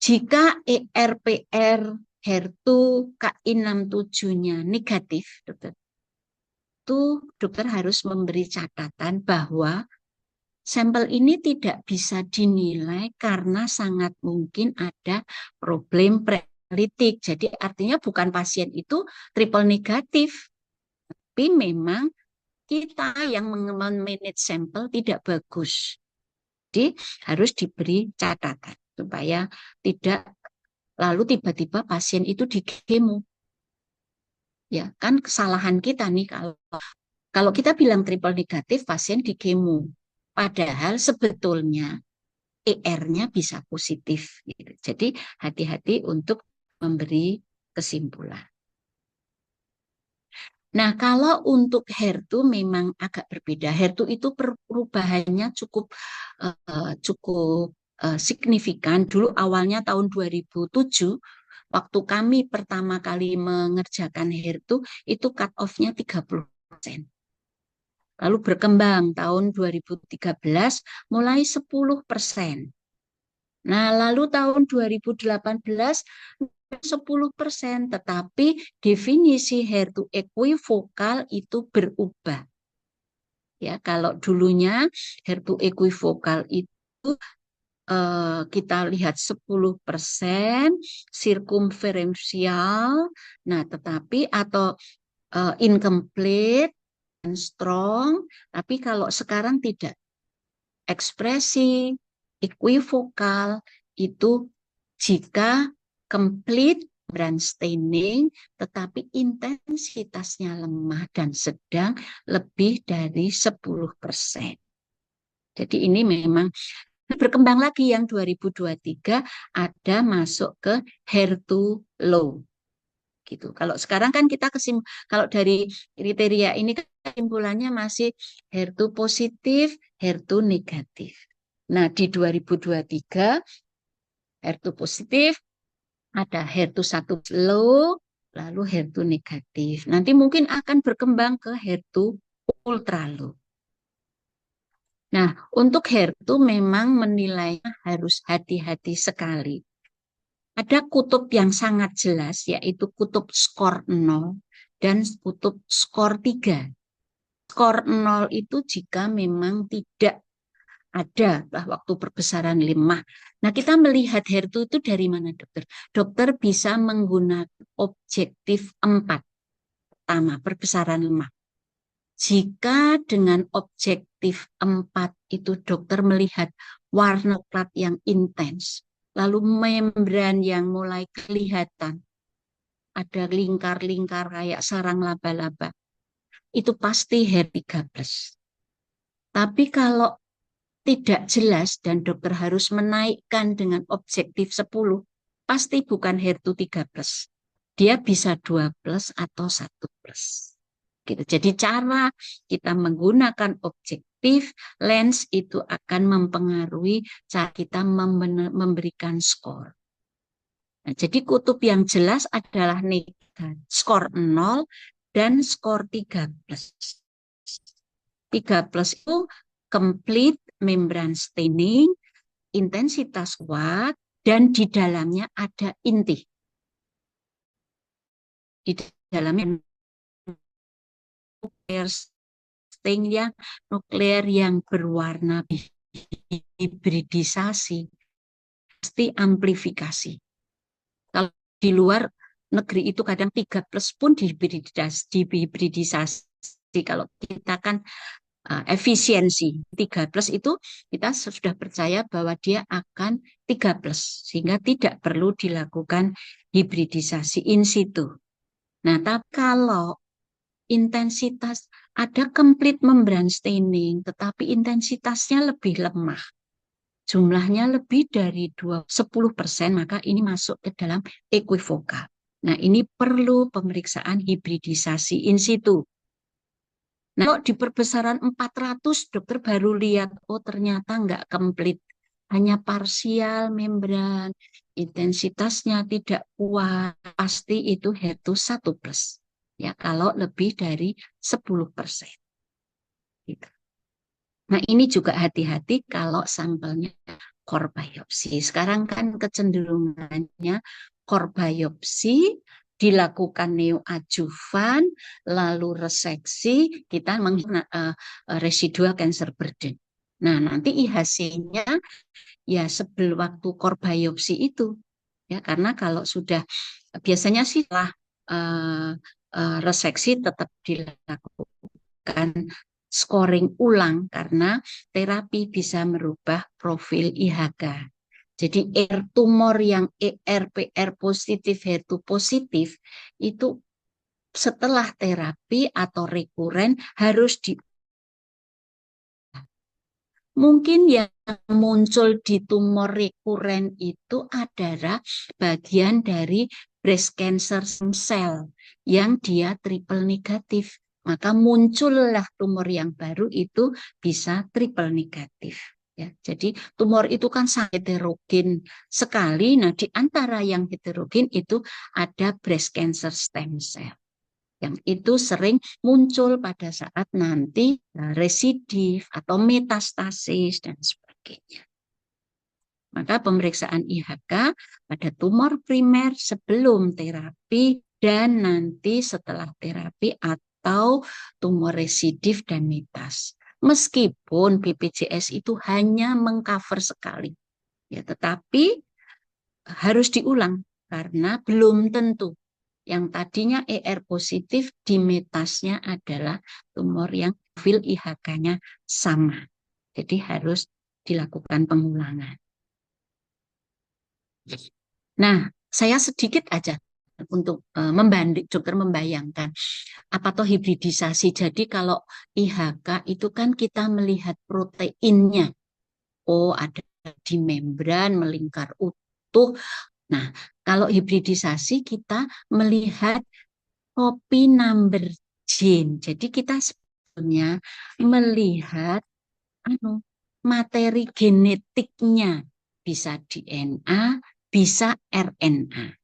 [SPEAKER 2] Jika ERPR HER2 Ki67-nya negatif, dokter harus memberi catatan bahwa sampel ini tidak bisa dinilai karena sangat mungkin ada problem preanalitik. Jadi artinya bukan pasien itu triple negatif, tapi memang kita yang memanage sampel tidak bagus. Jadi harus diberi catatan supaya tidak lalu tiba-tiba pasien itu di kemo. Ya, kan kesalahan kita nih kalau kita bilang triple negatif pasien di kemo. Padahal sebetulnya ER-nya bisa positif. Gitu. Jadi hati-hati untuk memberi kesimpulan. Nah, kalau untuk HER2 memang agak berbeda. HER2 itu perubahannya cukup signifikan. Dulu awalnya tahun 2007, waktu kami pertama kali mengerjakan HER2, itu cut off-nya 30%. Lalu berkembang tahun 2013 mulai 10%. Nah, lalu tahun 2018 10%, tetapi definisi HER2 equivokal itu berubah. Ya, kalau dulunya HER2 equivokal itu kita lihat 10% sirkumferensial, nah tetapi atau incomplete dan strong, tapi kalau sekarang tidak. Ekspresi equivokal itu jika complete membrane staining tetapi intensitasnya lemah dan sedang lebih dari 10%. Jadi ini memang berkembang lagi yang 2023 ada masuk ke HER2 low. Gitu. Kalau sekarang kan kita kalau dari kriteria ini kesimpulannya masih HER2 positif, HER2 negatif. Nah, di 2023 HER2 positif, ada HER2 1 low, lalu HER2 negatif. Nanti mungkin akan berkembang ke HER2 ultra low. Nah, untuk HER2 memang menilainya harus hati-hati sekali. Ada kutub yang sangat jelas, yaitu kutub skor 0 dan kutub skor 3. Skor 0 itu jika memang tidak ada waktu perbesaran lemah. Nah, kita melihat HER2 itu dari mana, dokter? Dokter bisa menggunakan objektif 4. Pertama, perbesaran lemah. Jika dengan objektif 4 itu dokter melihat warna plat yang intens, lalu membran yang mulai kelihatan, ada lingkar-lingkar kayak sarang laba-laba, itu pasti HER3+. Tapi kalau tidak jelas dan dokter harus menaikkan dengan objektif 10, pasti bukan HER3+. Dia bisa 2+ atau 1+. Gitu. Jadi cara kita menggunakan objektif lens itu akan mempengaruhi cara kita memberikan skor. Nah, jadi kutub yang jelas adalah negatif, skor 0 dan skor 3+. 3+ itu complete membrane staining, intensitas kuat, dan di dalamnya ada inti. Di dalamnya yang nuklear yang berwarna hibridisasi pasti amplifikasi. Kalau di luar negeri itu kadang 3+ pun dihibridisasi. Kalau kita kan efisiensi 3+ itu kita sudah percaya bahwa dia akan 3+, sehingga tidak perlu dilakukan hibridisasi in situ. Nah, tapi kalau intensitas ada complete membrane staining, tetapi intensitasnya lebih lemah, jumlahnya lebih dari 10%, maka ini masuk ke dalam equivokal. Nah, ini perlu pemeriksaan hibridisasi in situ. Nah, kalau di perbesaran 400, dokter baru lihat, oh ternyata nggak komplit, hanya parsial membran, intensitasnya tidak kuat, pasti itu HER2 1+. Ya, kalau lebih dari 10%. Gitu. Nah, ini juga hati-hati kalau sampelnya core biopsi. Sekarang kan kecenderungannya core biopsi dilakukan neoadjuvan, lalu reseksi, kita residual cancer burden. Nah, nanti IHC-nya ya sebelum waktu core biopsi itu. Ya, karena kalau sudah, biasanya sih setelah reseksi tetap dilakukan scoring ulang karena terapi bisa merubah profil IHK. Jadi tumor yang ER/PR positif, HER2 positif itu setelah terapi atau rekuren harus mungkin yang muncul di tumor rekuren itu adalah bagian dari breast cancer cell yang dia triple negatif. Maka muncullah tumor yang baru itu bisa triple negatif. Ya, jadi tumor itu kan sangat heterogen sekali. Nah, di antara yang heterogen itu ada breast cancer stem cell. Yang itu sering muncul pada saat nanti residif atau metastasis dan sebagainya. Maka pemeriksaan IHK pada tumor primer sebelum terapi dan nanti setelah terapi atau tumor residif dan metas. Meskipun BPJS itu hanya mengcover sekali, ya, tetapi harus diulang karena belum tentu yang tadinya ER positif di metasnya adalah tumor yang profil IHK-nya sama. Jadi harus dilakukan pengulangan. Nah, saya sedikit aja untuk dokter membayangkan apa toh hibridisasi. Jadi kalau IHK itu kan kita melihat proteinnya. Oh, ada di membran melingkar utuh. Nah, kalau hibridisasi kita melihat copy number gene. Jadi kita sebetulnya melihat materi genetiknya. Bisa DNA, bisa RNA.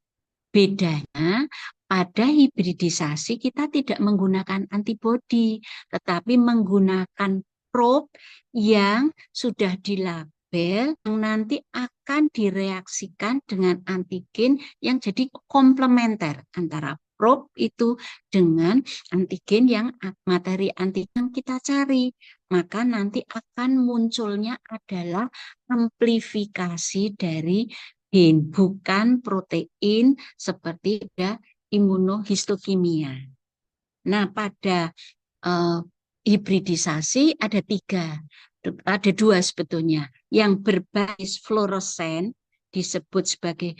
[SPEAKER 2] Bedanya pada hibridisasi kita tidak menggunakan antibodi, tetapi menggunakan probe yang sudah dilabel yang nanti akan direaksikan dengan antigen yang jadi komplementer antara probe itu dengan antigen yang materi antigen kita cari. Maka nanti akan munculnya adalah amplifikasi dari gen, bukan protein seperti ada imunohistokimia. Nah, pada hibridisasi ada dua sebetulnya. Yang berbasis fluoresen disebut sebagai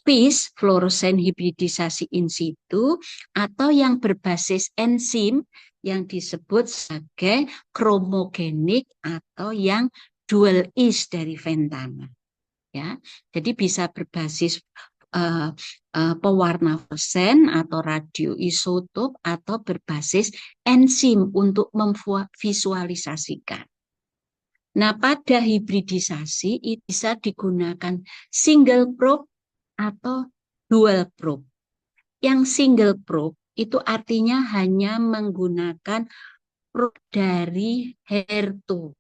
[SPEAKER 2] FISH, fluoresen hibridisasi in situ, atau yang berbasis enzim yang disebut sebagai kromogenik atau yang dual is dari Ventana. Ya, jadi bisa berbasis pewarna fluoresesen atau radioisotop atau berbasis enzim untuk memvisualisasikan. Nah, pada hibridisasi itu bisa digunakan single probe atau dual probe. Yang single probe itu artinya hanya menggunakan probe dari HER2.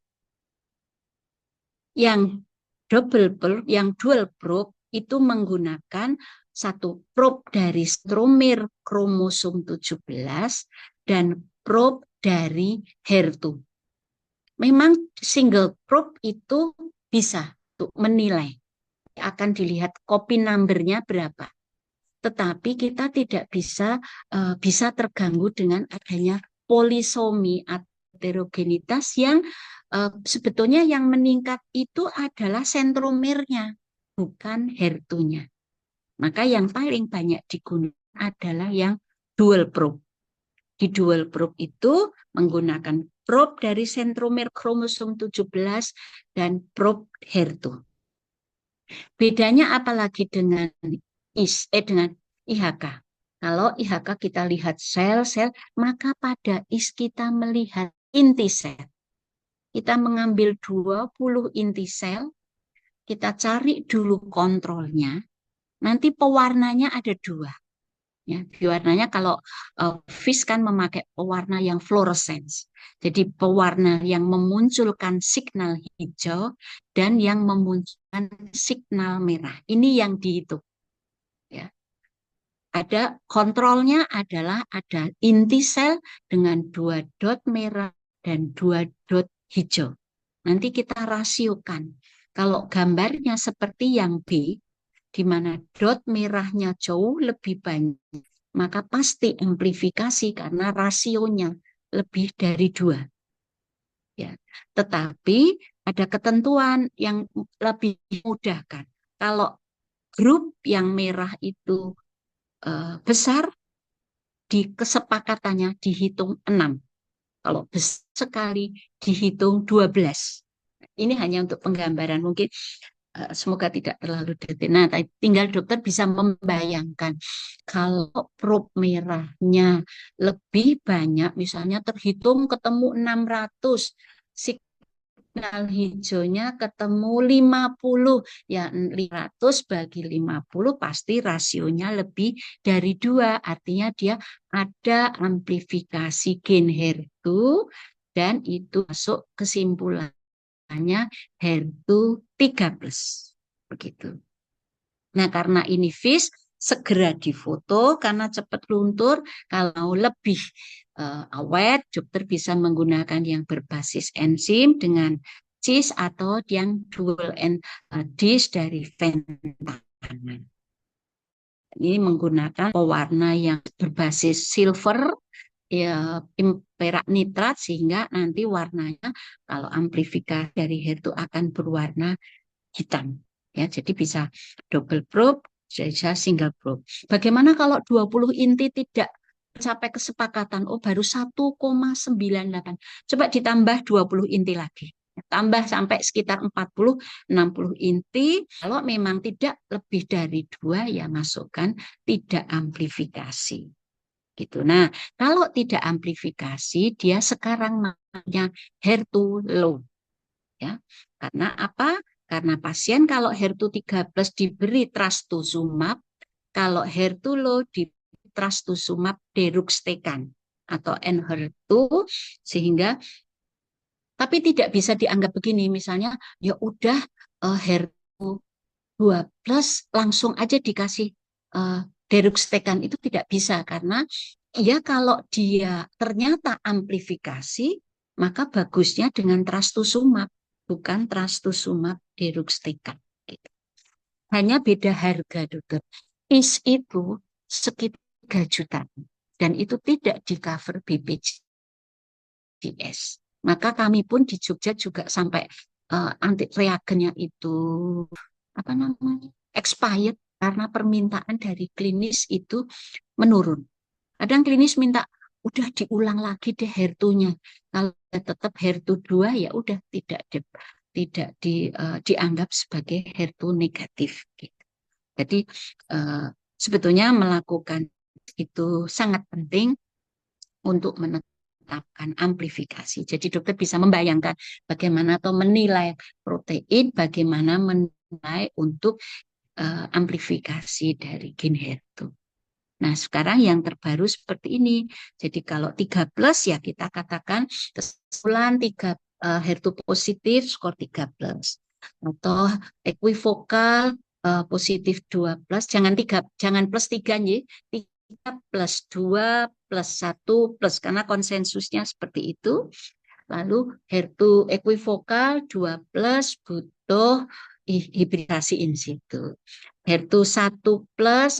[SPEAKER 2] Yang double probe, yang dual probe itu menggunakan satu probe dari stromir kromosom 17 dan probe dari HER2. Memang single probe itu bisa untuk menilai, akan dilihat copy number-nya berapa. Tetapi kita tidak bisa terganggu dengan adanya polisomi atau heterogenitas yang sebetulnya yang meningkat itu adalah sentromernya, bukan HER2-nya. Maka yang paling banyak digunakan adalah yang dual probe. Di dual probe itu menggunakan probe dari sentromer kromosom 17 dan probe HER2. Bedanya apalagi dengan dengan IHK. Kalau IHK kita lihat sel-sel, maka pada IS kita melihat inti sel. Kita mengambil 20 inti sel, kita cari dulu kontrolnya, nanti pewarnanya ada 2. Ya, pewarnanya kalau FISH kan memakai pewarna yang fluorescence. Jadi pewarna yang memunculkan signal hijau dan yang memunculkan signal merah. Ini yang dihitung. Ya. Ada kontrolnya adalah ada inti sel dengan 2 dot merah dan 2 dot hijau. Nanti kita rasiokan. Kalau gambarnya seperti yang B, di mana dot merahnya jauh lebih banyak, maka pasti amplifikasi karena rasionya lebih dari 2. Ya. Tetapi ada ketentuan yang lebih memudahkan. Kalau grup yang merah itu besar, di kesepakatannya dihitung 6. Kalau besar sekali dihitung 12. Ini hanya untuk penggambaran, mungkin semoga tidak terlalu detail. Nah, tinggal dokter bisa membayangkan kalau probe merahnya lebih banyak, misalnya terhitung ketemu 600, signal hijaunya ketemu 50, ya 500 bagi 50 pasti rasionya lebih dari 2, artinya dia ada amplifikasi gen HER2 dan itu masuk kesimpulan HER2 3+. Begitu. Nah, karena ini FISH, segera difoto karena cepat luntur. Kalau lebih awet, dokter bisa menggunakan yang berbasis enzim dengan CIS atau yang dual DIS dari Ventanan. Ini menggunakan pewarna yang berbasis silver, ya, perak nitrat, sehingga nanti warnanya kalau amplifikasi dari HER2 akan berwarna hitam. Ya, jadi bisa double probe, bisa single probe. Bagaimana kalau 20 inti tidak sampai kesepakatan? Oh, baru 1,98. Coba ditambah 20 inti lagi. Tambah sampai sekitar 40-60 inti. Kalau memang tidak lebih dari 2, ya masukkan tidak amplifikasi. Gitu. Nah, kalau tidak amplifikasi, dia sekarang namanya HER2 low. Ya. Karena apa? Karena pasien kalau HER2 3+ diberi trastuzumab, kalau HER2 low diberi trastuzumab deruxtecan atau Enhertu, sehingga tapi tidak bisa dianggap begini, misalnya ya udah HER2 2+ langsung aja dikasih deruxtecan, itu tidak bisa, karena ya kalau dia ternyata amplifikasi, maka bagusnya dengan trastuzumab, bukan trastuzumab deruxtecan. Hanya beda harga, dokter. IS itu sekitar 3 juta dan itu tidak di cover BPJS. Maka kami pun di Jogja juga sampai anti reagennya itu apa namanya expired karena permintaan dari klinis itu menurun. Kadang klinis minta udah diulang lagi deh HER2-nya. Kalau tetap HER2 2, ya udah tidak dianggap sebagai HER2 negatif. Gitu. Jadi sebetulnya melakukan itu sangat penting untuk menetapkan amplifikasi. Jadi dokter bisa membayangkan bagaimana atau menilai protein, bagaimana menilai untuk amplifikasi dari gen HER2. Nah, sekarang yang terbaru seperti ini. Jadi kalau 3+ ya kita katakan kesimpulan HER2 positif skor 3+. Atau equivokal positif 2+, jangan +3 ya. 3+2+, 1+1+, karena konsensusnya seperti itu. Lalu HER2 equivokal 2+ butuh hibridasi in situ. HER2 1+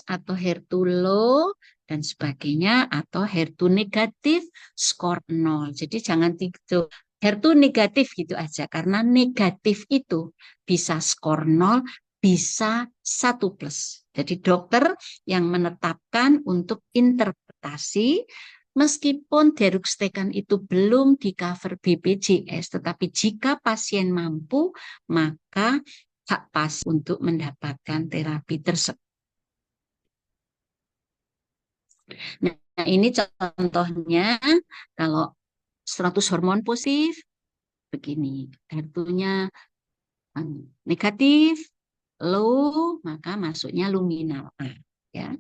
[SPEAKER 2] atau HER2 low dan sebagainya, atau HER2 negatif skor 0. Jadi jangan itu HER2 negatif gitu aja, karena negatif itu bisa skor 0, bisa 1+. Jadi dokter yang menetapkan untuk interpretasi. Meskipun deruxtecan itu belum di cover BPJS, tetapi jika pasien mampu, maka hak pasien untuk mendapatkan terapi tersebut. Nah, ini contohnya kalau 100 hormon positif, begini, HER2-nya negatif, low, maka masuknya luminal A. Ya.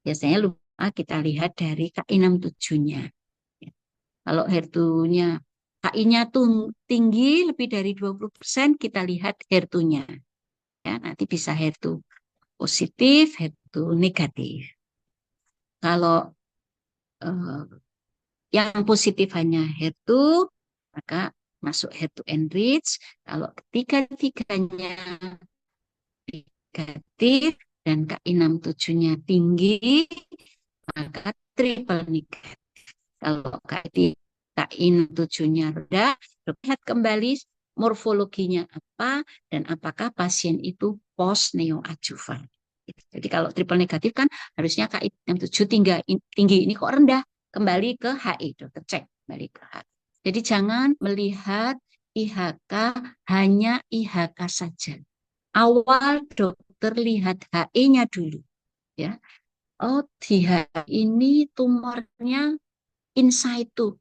[SPEAKER 2] Biasanya luminal A kita lihat dari KI67-nya. Kalau HER2-nya KI-nya tinggi lebih dari 20%, kita lihat HER2-nya. Ya, nanti bisa HER2 positif, HER2 negatif. Kalau yang positif hanya HER2, maka masuk HER2 enrich. Kalau ketiga-tiganya negatif dan KI67-nya tinggi, maka triple negatif. Kalau KI67-nya rendah, lihat kembali morfologinya apa dan apakah pasien itu post neoadjuvan. Jadi kalau triple negatif kan harusnya KI67 tinggi, ini kok rendah, kembali ke HI, dokter cek kembali ke HI. Jadi jangan melihat IHK hanya IHK saja. Awal dokter lihat HI-nya dulu, ya. Oh, di HI ini tumornya in situ.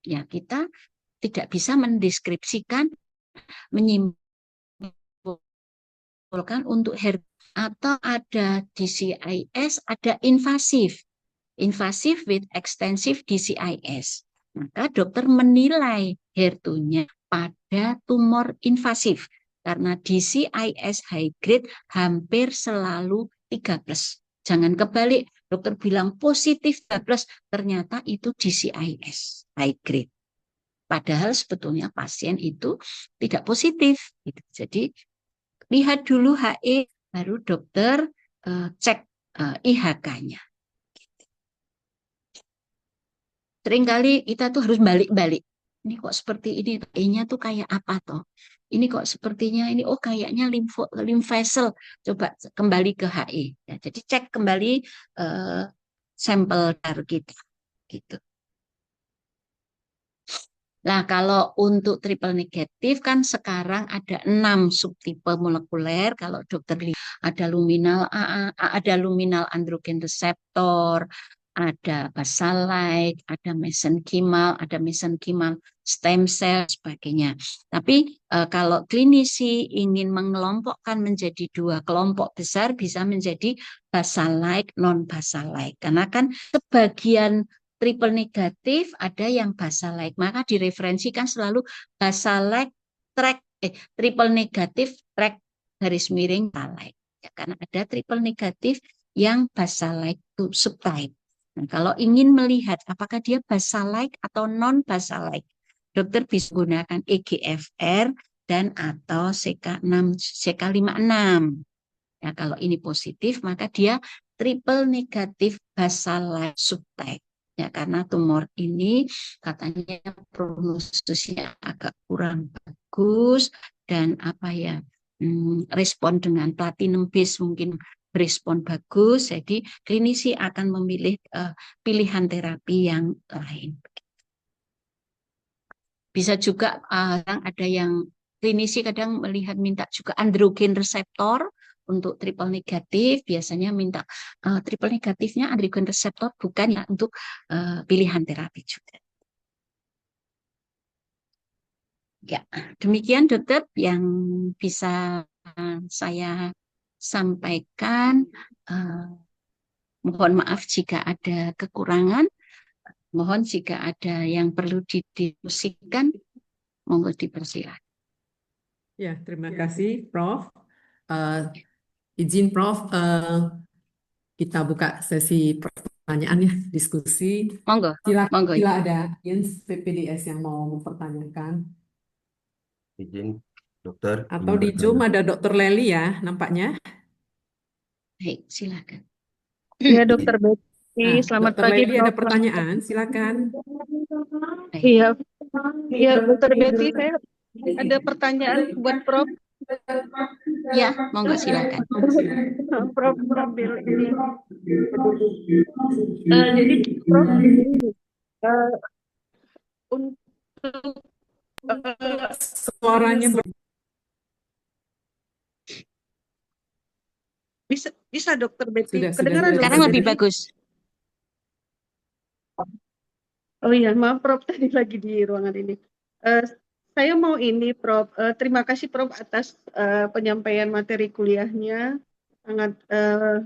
[SPEAKER 2] Ya, kita tidak bisa mendeskripsikan, menyimpulkan untuk HER2 atau ada DCIS, ada invasif with extensive DCIS. Maka dokter menilai HER2-nya pada tumor invasif karena DCIS high grade hampir selalu 3+. Jangan kebalik, dokter bilang positif 3+, ternyata itu DCIS high grade. Padahal sebetulnya pasien itu tidak positif. Jadi lihat dulu HE, baru dokter cek IHK-nya. Seringkali kita tuh harus balik-balik. Ini kok seperti ini, E-nya tuh kayak apa toh? Ini kok sepertinya ini, oh kayaknya lymph vessel. Coba kembali ke HE. Ya, jadi cek kembali sampel darah kita. Gitu. Nah, kalau untuk triple negatif kan sekarang ada 6 subtipe molekuler. Kalau dokter lihat ada luminal AA, ada luminal androgen reseptor, ada basalike, ada mesenchymal, ada mesenchymal stem cell, sebagainya. Tapi kalau klinisi ingin mengelompokkan menjadi 2 kelompok besar, bisa menjadi basalike, non-basalike. Karena kan sebagian triple negatif ada yang basalike, maka direferensikan selalu basalike track triple negatif track garis miring basalike. Ya, karena ada triple negatif yang basalike subtype. Nah, kalau ingin melihat apakah dia basalike atau non basalike, dokter bisa gunakan EGFR dan atau CK56. Ya, kalau ini positif maka dia triple negatif basalike subtype. Ya, karena tumor ini katanya prognosisnya agak kurang bagus dan respon dengan platinum base mungkin respon bagus, jadi klinisi akan memilih pilihan terapi yang lain. Bisa juga ada yang klinisi kadang melihat minta juga androgen reseptor. Untuk triple negatif biasanya minta triple negatifnya androgen reseptor, bukan ya untuk pilihan terapi juga. Ya, demikian dokter yang bisa saya sampaikan. Mohon maaf jika ada kekurangan. Mohon jika ada yang perlu didiskusikan, monggo dipersilakan.
[SPEAKER 1] Ya, terima kasih Prof. Izin Prof, kita buka sesi pertanyaan pertanyaan ya, diskusi.
[SPEAKER 2] Monggo,
[SPEAKER 1] Silakan
[SPEAKER 2] monggo
[SPEAKER 1] bila
[SPEAKER 2] Ibu.
[SPEAKER 1] ada audiens PPDS yang mau mempertanyakan.
[SPEAKER 5] Izin, dokter,
[SPEAKER 1] Atau
[SPEAKER 5] ingin
[SPEAKER 1] di Zoom
[SPEAKER 5] bertanya.
[SPEAKER 1] ada Dokter Leli ya nampaknya.
[SPEAKER 2] Baik, silakan.
[SPEAKER 6] Iya, Dokter Betty.
[SPEAKER 1] Nah,
[SPEAKER 6] Selamat
[SPEAKER 1] Dokter
[SPEAKER 6] pagi,
[SPEAKER 1] Leli ada
[SPEAKER 6] Prof.
[SPEAKER 1] pertanyaan, silakan.
[SPEAKER 2] Baik.
[SPEAKER 6] Iya, iya, Dokter Betty, saya ada pertanyaan buat Prof.
[SPEAKER 2] Ya, monggo silakan.
[SPEAKER 6] Prof sambil ini. Jadi, Prof, eh, untuk
[SPEAKER 1] Suaranya
[SPEAKER 6] bisa Dokter Betty
[SPEAKER 1] sudah
[SPEAKER 6] kedengaran,
[SPEAKER 1] Dokter
[SPEAKER 2] Sekarang
[SPEAKER 6] Dokter
[SPEAKER 2] lebih
[SPEAKER 6] Betty?
[SPEAKER 2] bagus.
[SPEAKER 6] Oh iya, maaf Prof, tadi lagi di ruangan ini. Eh, saya mau ini, Prof. Terima kasih Prof atas penyampaian materi kuliahnya, sangat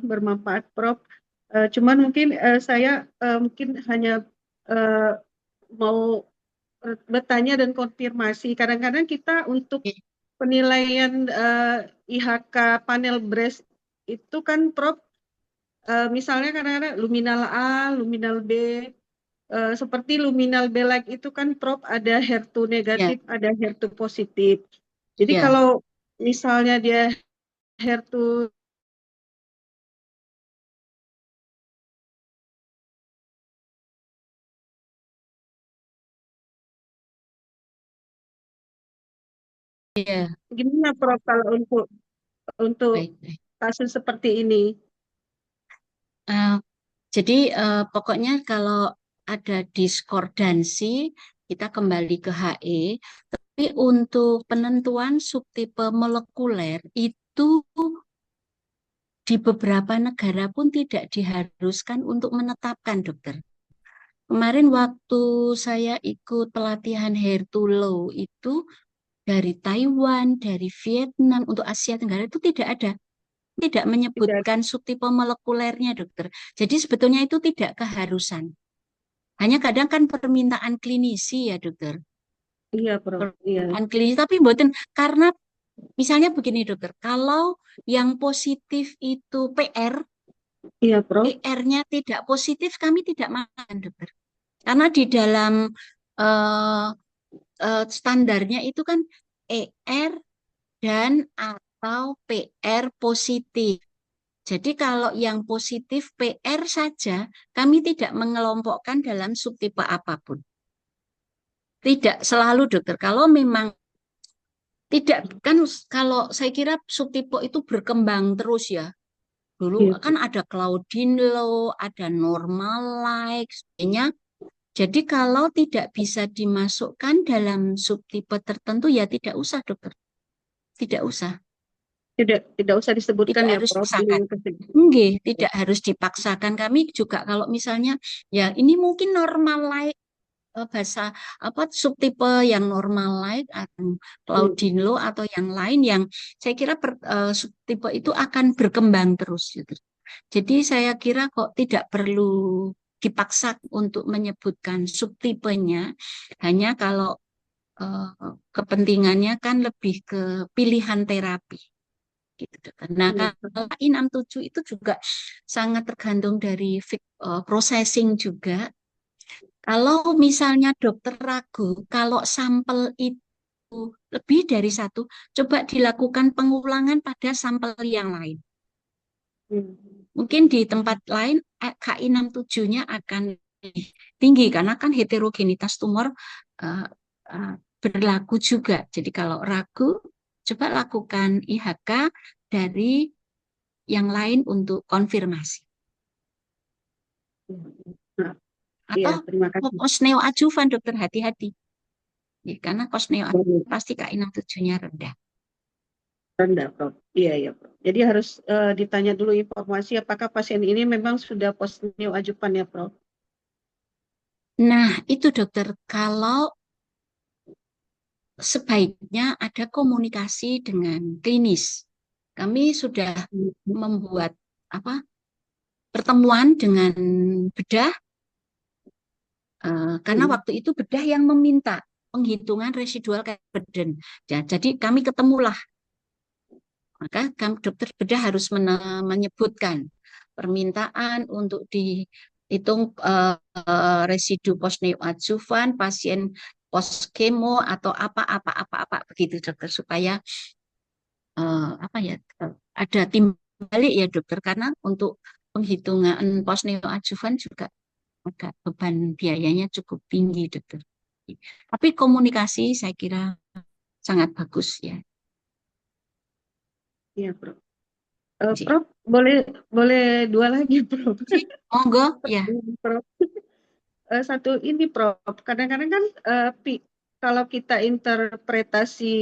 [SPEAKER 6] bermanfaat, Prof. Cuman mungkin saya mungkin hanya eh, mau bertanya dan konfirmasi. Kadang-kadang kita untuk penilaian IHK panel BRES itu kan, Prof, misalnya kadang-kadang luminal A, luminal B. Seperti luminal B like itu kan Prof ada HER2
[SPEAKER 2] Ya,
[SPEAKER 6] negatif, ada HER2 positif. Jadi
[SPEAKER 2] ya.
[SPEAKER 6] kalau misalnya dia HER2
[SPEAKER 2] Ya,
[SPEAKER 6] gimana Prof kalau untuk
[SPEAKER 2] baik, baik.
[SPEAKER 6] kasus seperti ini?
[SPEAKER 2] Eh, jadi pokoknya kalau ada diskordansi, kita kembali ke HE. Tapi untuk penentuan subtipe molekuler itu di beberapa negara pun tidak diharuskan untuk menetapkan, dokter. Kemarin waktu saya ikut pelatihan HER2-Low itu dari Taiwan, dari Vietnam, untuk Asia Tenggara itu tidak ada. Tidak
[SPEAKER 6] Tidak.
[SPEAKER 2] menyebutkan subtipe molekulernya, dokter. Jadi sebetulnya itu tidak keharusan. Hanya kadang kan permintaan klinisi ya, dokter.
[SPEAKER 6] Iya, Prof. Iya.
[SPEAKER 2] Permintaan klinisi, tapi mboten karena misalnya begini, dokter. Kalau yang positif itu PR,
[SPEAKER 6] Iya, Prof.
[SPEAKER 2] PR-nya tidak positif, kami tidak makan, dokter. Karena di dalam eh, standarnya itu kan ER dan atau PR positif. Jadi kalau yang positif PR saja, kami tidak mengelompokkan dalam subtipe apapun. Tidak selalu, dokter. Kalau memang tidak, kan kalau saya kira subtipe itu berkembang terus ya. Dulu
[SPEAKER 6] Iya,
[SPEAKER 2] kan ada Claudine-Low, ada normal-like, sebagainya. Jadi kalau tidak bisa dimasukkan dalam subtipe tertentu, ya tidak usah, dokter. Tidak usah.
[SPEAKER 6] tidak usah disebutkan
[SPEAKER 2] Tidak
[SPEAKER 6] ya,
[SPEAKER 2] harus
[SPEAKER 6] Prof.
[SPEAKER 2] dipaksakan. Nggih, tidak harus dipaksakan. Kami juga kalau misalnya, ya ini mungkin normal-like, bahasa apa subtipe yang normal-like atau Claudine-Low atau yang lain yang saya kira subtipe itu akan berkembang terus gitu. Jadi saya kira kok tidak perlu dipaksa untuk menyebutkan subtipenya, hanya kalau kepentingannya kan lebih ke pilihan terapi gitu, dokter. Nah, kalau I67 itu juga sangat tergantung dari processing juga. Kalau misalnya dokter ragu, kalau sampel itu lebih dari satu, coba dilakukan pengulangan pada sampel yang lain. Mungkin di tempat lain KI67-nya akan lebih tinggi karena kan heterogenitas tumor berlaku juga. Jadi kalau ragu, coba lakukan IHK dari yang lain untuk konfirmasi.
[SPEAKER 6] Iya,
[SPEAKER 2] Atau
[SPEAKER 6] terima kasih.
[SPEAKER 2] kos neoadjuvan, dokter, hati-hati. Ya, karena kos neoadjuvan pasti KI67-nya rendah.
[SPEAKER 6] Rendah, Prof. Iya, Prof. Jadi harus ditanya dulu informasi apakah pasien ini memang sudah post neoadjuvan ya, Prof.
[SPEAKER 2] Nah, itu dokter, kalau sebaiknya ada komunikasi dengan klinis. Kami sudah membuat pertemuan dengan bedah, karena waktu itu bedah yang meminta penghitungan residual burden. Ya, jadi kami ketemulah. Maka dokter bedah harus menyebutkan permintaan untuk hitung residu post neoadjuvan, pasien post kemo atau apa begitu dokter supaya apa ya ada timbal balik ya dokter karena untuk penghitungan post neoadjuvan juga agak beban biayanya cukup tinggi dokter. Tapi komunikasi saya kira sangat bagus ya.
[SPEAKER 6] Iya, Prof.
[SPEAKER 2] Ji.
[SPEAKER 6] Prof, boleh dua lagi, Prof.
[SPEAKER 2] Monggo ya.
[SPEAKER 6] Prof. Satu ini, Prof. Kadang-kadang kan kalau kita interpretasi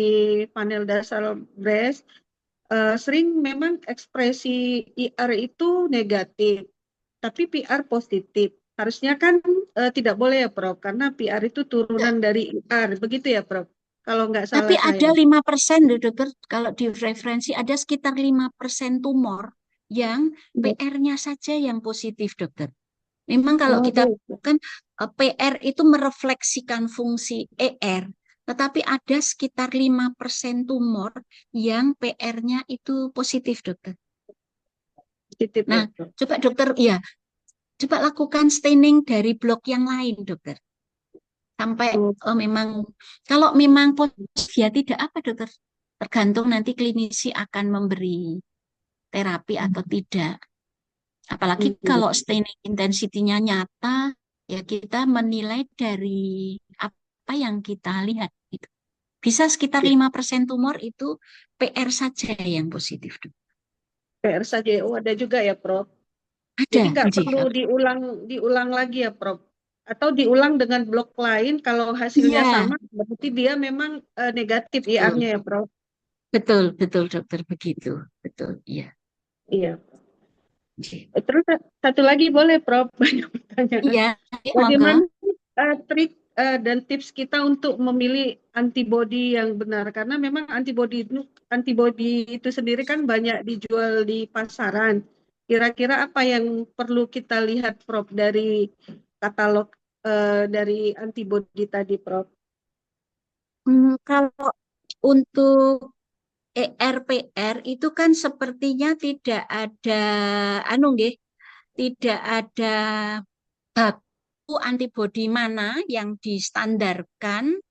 [SPEAKER 6] panel dasar breast, sering memang ekspresi IR itu negatif, tapi PR positif. Harusnya kan tidak boleh ya, Prof, karena PR itu turunan dari IR, begitu ya, Prof? Kalau nggak
[SPEAKER 2] Tapi
[SPEAKER 6] salah
[SPEAKER 2] ada
[SPEAKER 6] saya.
[SPEAKER 2] 5% loh dokter, kalau di referensi ada sekitar 5% tumor yang PR-nya saja yang positif dokter. Memang kalau
[SPEAKER 6] Oh,
[SPEAKER 2] kita
[SPEAKER 6] gitu.
[SPEAKER 2] kan PR itu merefleksikan fungsi ER, tetapi ada sekitar 5% tumor yang PR-nya itu positif dokter.
[SPEAKER 6] Positif ya,
[SPEAKER 2] Nah,
[SPEAKER 6] Prof.
[SPEAKER 2] coba dokter, ya, coba lakukan staining dari blok yang lain dokter. Sampai memang, kalau memang positif ya tidak apa dokter. Tergantung nanti klinisi akan memberi terapi atau tidak. Apalagi kalau staining intensity-nya nyata, ya kita menilai dari apa yang kita lihat. Gitu. Bisa sekitar 5% tumor itu PR saja yang positif.
[SPEAKER 6] PR saja, ada juga ya, Prof.
[SPEAKER 2] Ada,
[SPEAKER 6] Jadi nggak
[SPEAKER 2] Ji.
[SPEAKER 6] perlu diulang lagi ya, Prof. Atau diulang dengan blok lain, kalau hasilnya
[SPEAKER 2] Iya,
[SPEAKER 6] sama, berarti dia memang negatif
[SPEAKER 2] betul.
[SPEAKER 6] IR-nya ya, Prof.
[SPEAKER 2] Betul dokter, begitu. Betul, iya.
[SPEAKER 6] Iya.
[SPEAKER 2] Ji.
[SPEAKER 6] Terus satu lagi boleh, Prof. Banyak pertanyaan.
[SPEAKER 2] Iya,
[SPEAKER 6] Bagaimana
[SPEAKER 2] monggo.
[SPEAKER 6] trik dan tips kita untuk memilih antibodi yang benar? Karena memang antibodi itu sendiri kan banyak dijual di pasaran. Kira-kira apa yang perlu kita lihat, Prof, dari katalog dari antibodi tadi, Prof?
[SPEAKER 2] Kalau untuk ERPR itu kan sepertinya tidak ada nggih, tidak ada baku antibodi mana yang distandarkan.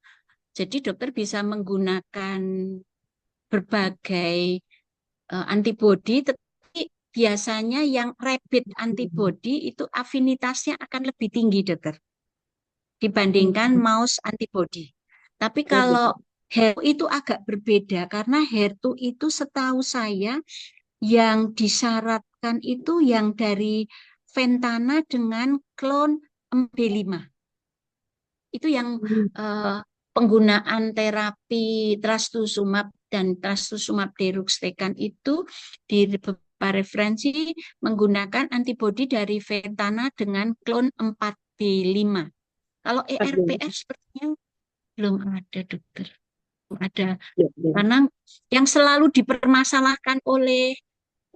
[SPEAKER 2] Jadi dokter bisa menggunakan berbagai antibodi, tetapi biasanya yang rapid antibody itu afinitasnya akan lebih tinggi dokter dibandingkan mouse antibody. Tapi kalau HER2 itu agak berbeda karena HER2 itu setahu saya yang disyaratkan itu yang dari Ventana dengan klon MD5. Itu yang penggunaan terapi trastuzumab dan trastuzumab deruxtecan itu di beberapa referensi menggunakan antibodi dari Ventana dengan klon 4B5. Kalau ERPR sepertinya belum ada dokter. Belum ada. Karena yang selalu dipermasalahkan oleh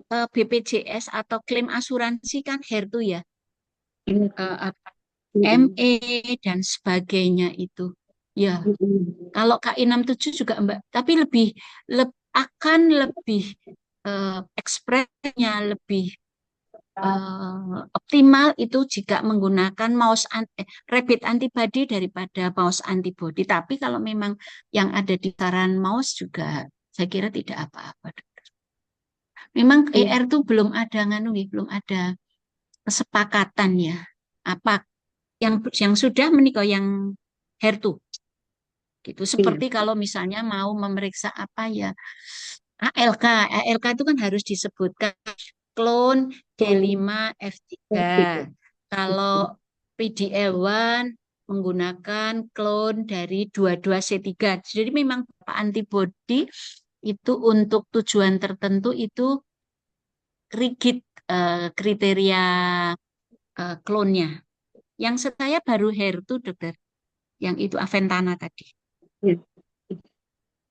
[SPEAKER 2] BPJS atau klaim asuransi kan HER2 ya. ME dan sebagainya itu. Ya, kalau KI67 juga Mbak, tapi akan lebih ekspresinya lebih optimal itu jika menggunakan rapid antibody daripada mouse antibody. Tapi kalau memang yang ada di saran mouse juga saya kira tidak apa-apa. Memang ER itu belum ada belum ada kesepakatan ya. Apa yang sudah menikah yang HER2 gitu. Seperti kalau misalnya mau memeriksa apa ya ALK itu kan harus disebutkan klon D5F3. Kalau PD-L1 menggunakan klon dari 22C3. Jadi memang antibody itu untuk tujuan tertentu itu rigid kriteria klonnya. Yang saya baru HER2 dokter, yang itu Aventana tadi.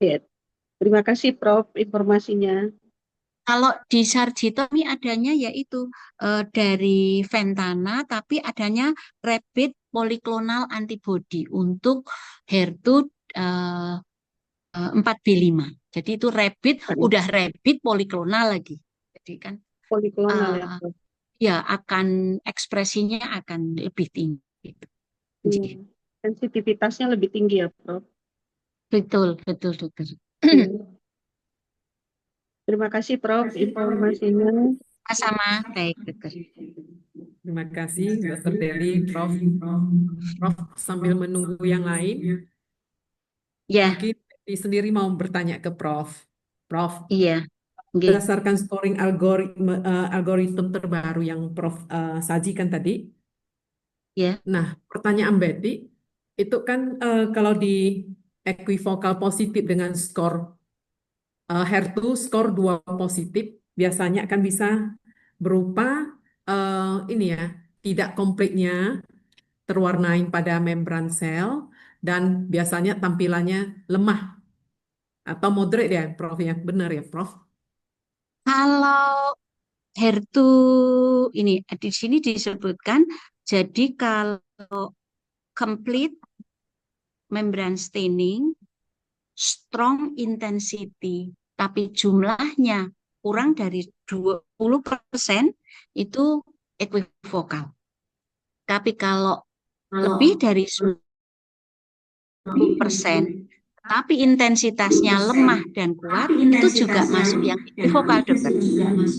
[SPEAKER 6] Ya. Terima kasih, Prof, informasinya.
[SPEAKER 2] Kalau di Sarjito ini adanya yaitu dari Ventana, tapi adanya rapid polyclonal antibody untuk HER2 4B5. Jadi itu rapid, udah rapid polyclonal lagi. Jadi kan
[SPEAKER 6] Poliklonal ya, Prof.
[SPEAKER 2] ya akan ekspresinya akan lebih tinggi. Gitu.
[SPEAKER 6] Sensitivitasnya lebih tinggi ya, Prof.
[SPEAKER 2] Betul, betul, dokter.
[SPEAKER 6] Terima kasih, Prof, informasinya.
[SPEAKER 2] Sama-sama, baik, dokter.
[SPEAKER 1] Terima kasih, Dr. Deli, Prof. Prof, sambil menunggu yang lain,
[SPEAKER 2] Ya,
[SPEAKER 1] mungkin Deli sendiri mau bertanya ke Prof. Prof,
[SPEAKER 2] iya. Nggih.
[SPEAKER 1] berdasarkan scoring algoritma terbaru yang Prof sajikan tadi,
[SPEAKER 2] Ya,
[SPEAKER 1] nah pertanyaan Betty, itu kan kalau di equivokal positif dengan skor HER2 skor 2 positif, biasanya akan bisa berupa ini ya, tidak komplitnya terwarnain pada membran sel dan biasanya tampilannya lemah atau moderate ya, Prof ya. Benar ya, Prof?
[SPEAKER 2] kalau HER2 ini di sini disebutkan, jadi kalau complete membrane staining, strong intensity, tapi jumlahnya kurang dari 20% itu equivokal. Tapi kalau lebih dari 10%, tapi intensitasnya lemah dan kuat, itu juga masuk yang equivokal, dokter.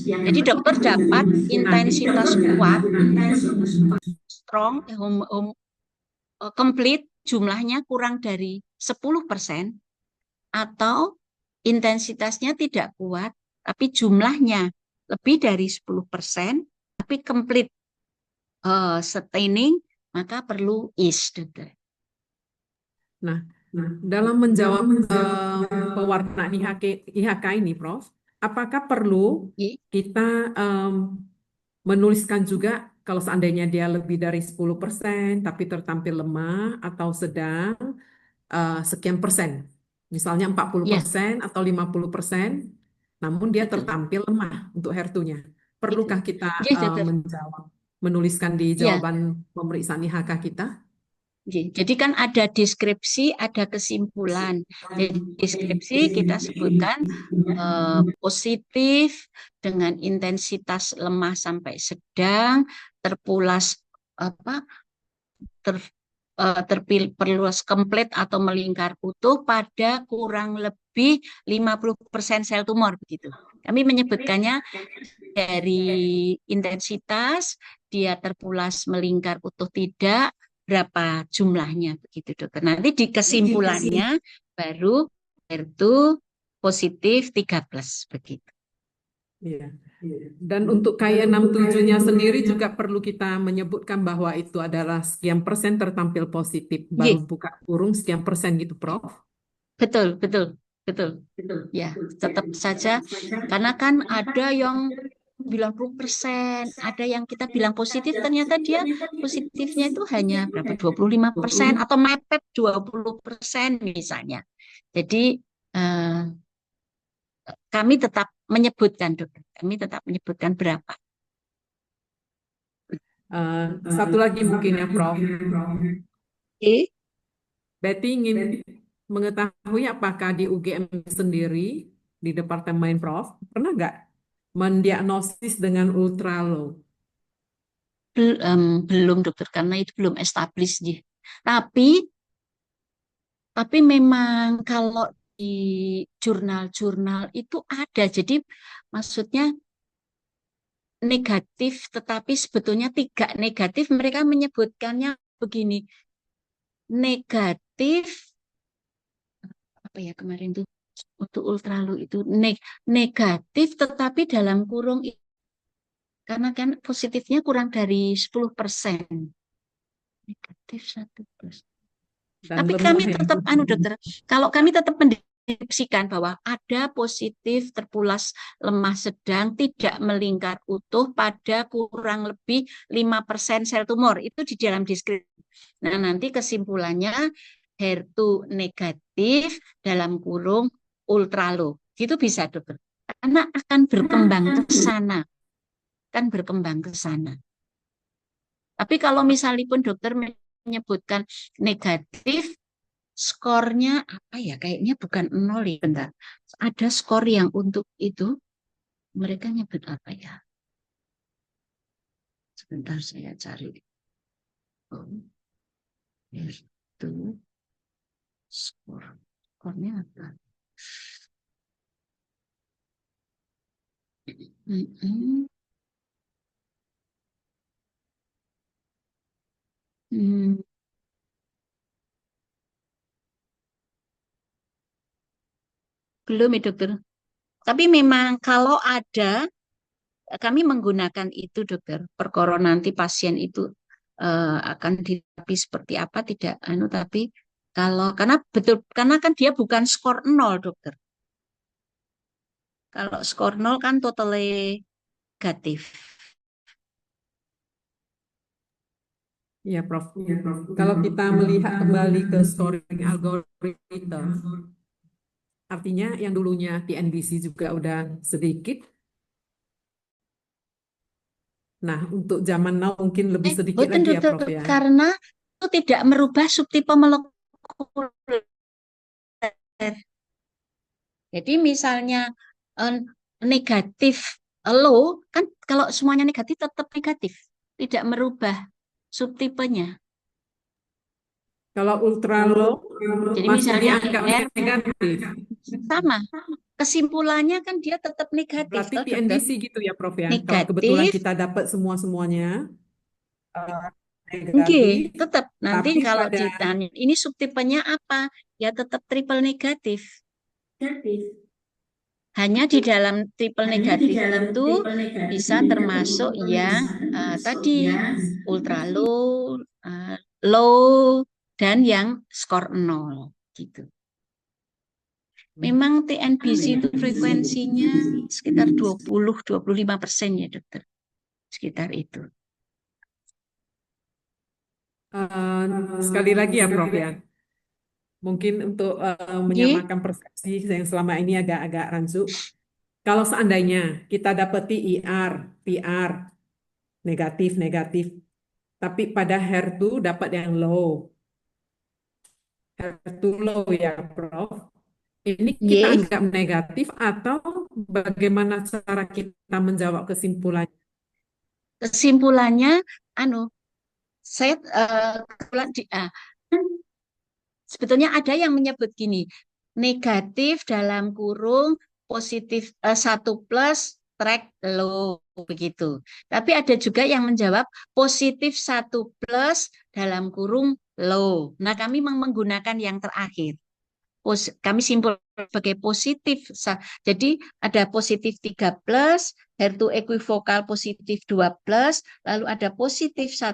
[SPEAKER 2] Jadi dokter dapat intensitas kuat, strong, complete, jumlahnya kurang dari 10%, atau intensitasnya tidak kuat, tapi jumlahnya lebih dari 10%, tapi complete staining, maka perlu IS, dokter.
[SPEAKER 1] Nah, dalam menjawab pewarnaan IHK ini, Prof, apakah perlu kita menuliskan juga kalau seandainya dia lebih dari 10% tapi tertampil lemah atau sedang sekian persen, misalnya 40% atau 50%, namun dia
[SPEAKER 2] Betul.
[SPEAKER 1] tertampil lemah untuk HER2-nya. Perlukah kita menuliskan di
[SPEAKER 2] Ya.
[SPEAKER 1] jawaban pemeriksaan IHK kita?
[SPEAKER 2] Jadi kan ada deskripsi, ada kesimpulan. Jadi deskripsi kita sebutkan positif dengan intensitas lemah sampai sedang, terpulas terperluas komplit atau melingkar utuh pada kurang lebih 50% sel tumor begitu. Kami menyebutkannya dari intensitas, dia terpulas melingkar utuh tidak, berapa jumlahnya begitu, dokter. Nanti di kesimpulannya baru HER2 positif 3+ begitu.
[SPEAKER 1] Iya. Dan untuk KY67-nya sendiri juga perlu kita menyebutkan bahwa itu adalah sekian persen tertampil positif, baru buka kurung sekian persen gitu, Prof.
[SPEAKER 2] Betul, betul, betul. Ya, tetap saja karena kan ada yang bilang 20%, ada yang kita bilang positif, ternyata dia positifnya itu hanya berapa, 25% atau mepet 20% misalnya. Jadi kami tetap menyebutkan, dokter. Kami tetap menyebutkan berapa.
[SPEAKER 1] Satu lagi mungkin ya, Prof. Betty ingin mengetahui apakah di UGM sendiri, di Departemen Prof, pernah nggak mendiagnosis dengan ultralow?
[SPEAKER 2] Belum, dokter, karena itu belum established. Tapi memang kalau di jurnal-jurnal itu ada. Jadi maksudnya negatif, tetapi sebetulnya tidak negatif. Mereka menyebutkannya begini, negatif, apa ya kemarin tuh, untuk ultralow itu negatif, tetapi dalam kurung, karena kan positifnya kurang dari 10%. Negatif 1+. Tapi kami tetap, dokter, kalau kami tetap mendeskripsikan bahwa ada positif terpulas lemah sedang tidak melingkar utuh pada kurang lebih 5% sel tumor, itu di dalam deskripsi. Nah, nanti kesimpulannya HER2 negatif dalam kurung ultralow. Itu bisa, dokter. Karena akan berkembang ke sana. Kan berkembang ke sana. Tapi kalau misalnya pun dokter menyebutkan negatif, skornya apa ya? Kayaknya bukan 0 ya, bentar. Ada skor yang untuk itu, mereka nyebut apa ya? Sebentar saya cari. Oh, itu skornya apa? Mm-mm. Hmm, belum ya dokter. Tapi memang kalau ada, kami menggunakan itu dokter. Perkara nanti pasien itu akan diterapi seperti apa tidak anu, tapi kalau karena betul karena kan dia bukan skor 0 dokter. Kalau skor 0 kan totally negatif.
[SPEAKER 1] Ya, Prof. Kalau kita melihat kembali ke scoring algoritma, artinya yang dulunya TNBC juga udah sedikit. Nah, untuk zaman now mungkin lebih sedikit
[SPEAKER 2] Betul
[SPEAKER 1] lagi ya,
[SPEAKER 2] dokter,
[SPEAKER 1] Prof ya.
[SPEAKER 2] karena itu tidak merubah subtipe molekuler. Jadi misalnya eh, negatif low, kan kalau semuanya negatif tetap negatif, tidak merubah subtipenya.
[SPEAKER 1] Kalau ultra low
[SPEAKER 2] Jadi
[SPEAKER 1] masih
[SPEAKER 2] misalnya
[SPEAKER 1] dianggap
[SPEAKER 2] ER
[SPEAKER 1] negatif.
[SPEAKER 2] sama, kesimpulannya kan dia tetap negatif,
[SPEAKER 1] Berarti
[SPEAKER 2] toh dokter.
[SPEAKER 1] TNBC gitu ya, Prof ya. Kalau kebetulan
[SPEAKER 2] Negatif,
[SPEAKER 1] kita dapat semua-semuanya
[SPEAKER 2] enggak,
[SPEAKER 1] negatif,
[SPEAKER 2] tetap. Nanti
[SPEAKER 1] tapi
[SPEAKER 2] kalau
[SPEAKER 1] pada
[SPEAKER 2] ditanya, ini subtipenya apa? Ya tetap triple negatif. Hanya di dalam triple negatif itu bisa termasuk yang tadi ultra low, low, dan yang skor 0 gitu. Memang TNBC itu frekuensinya sekitar 20-25% ya dokter. Sekitar itu.
[SPEAKER 1] sekali lagi ya, Prof ya. Mungkin untuk menyamakan persepsi yang selama ini agak-agak rancu. Kalau seandainya kita dapat IR, PR, negatif, tapi pada HER2 dapat yang low. HER2 low ya, Prof. Ini kita anggap negatif atau bagaimana cara kita menjawab kesimpulannya?
[SPEAKER 2] Kesimpulannya, saya sebetulnya ada yang menyebut gini, negatif dalam kurung positif 1+ track low begitu. Tapi ada juga yang menjawab positif 1+ dalam kurung low. Nah, kami menggunakan yang terakhir. Kami simpul sebagai positif. Jadi ada positif 3+, HER2 equivokal positif 2+, lalu ada positif 1+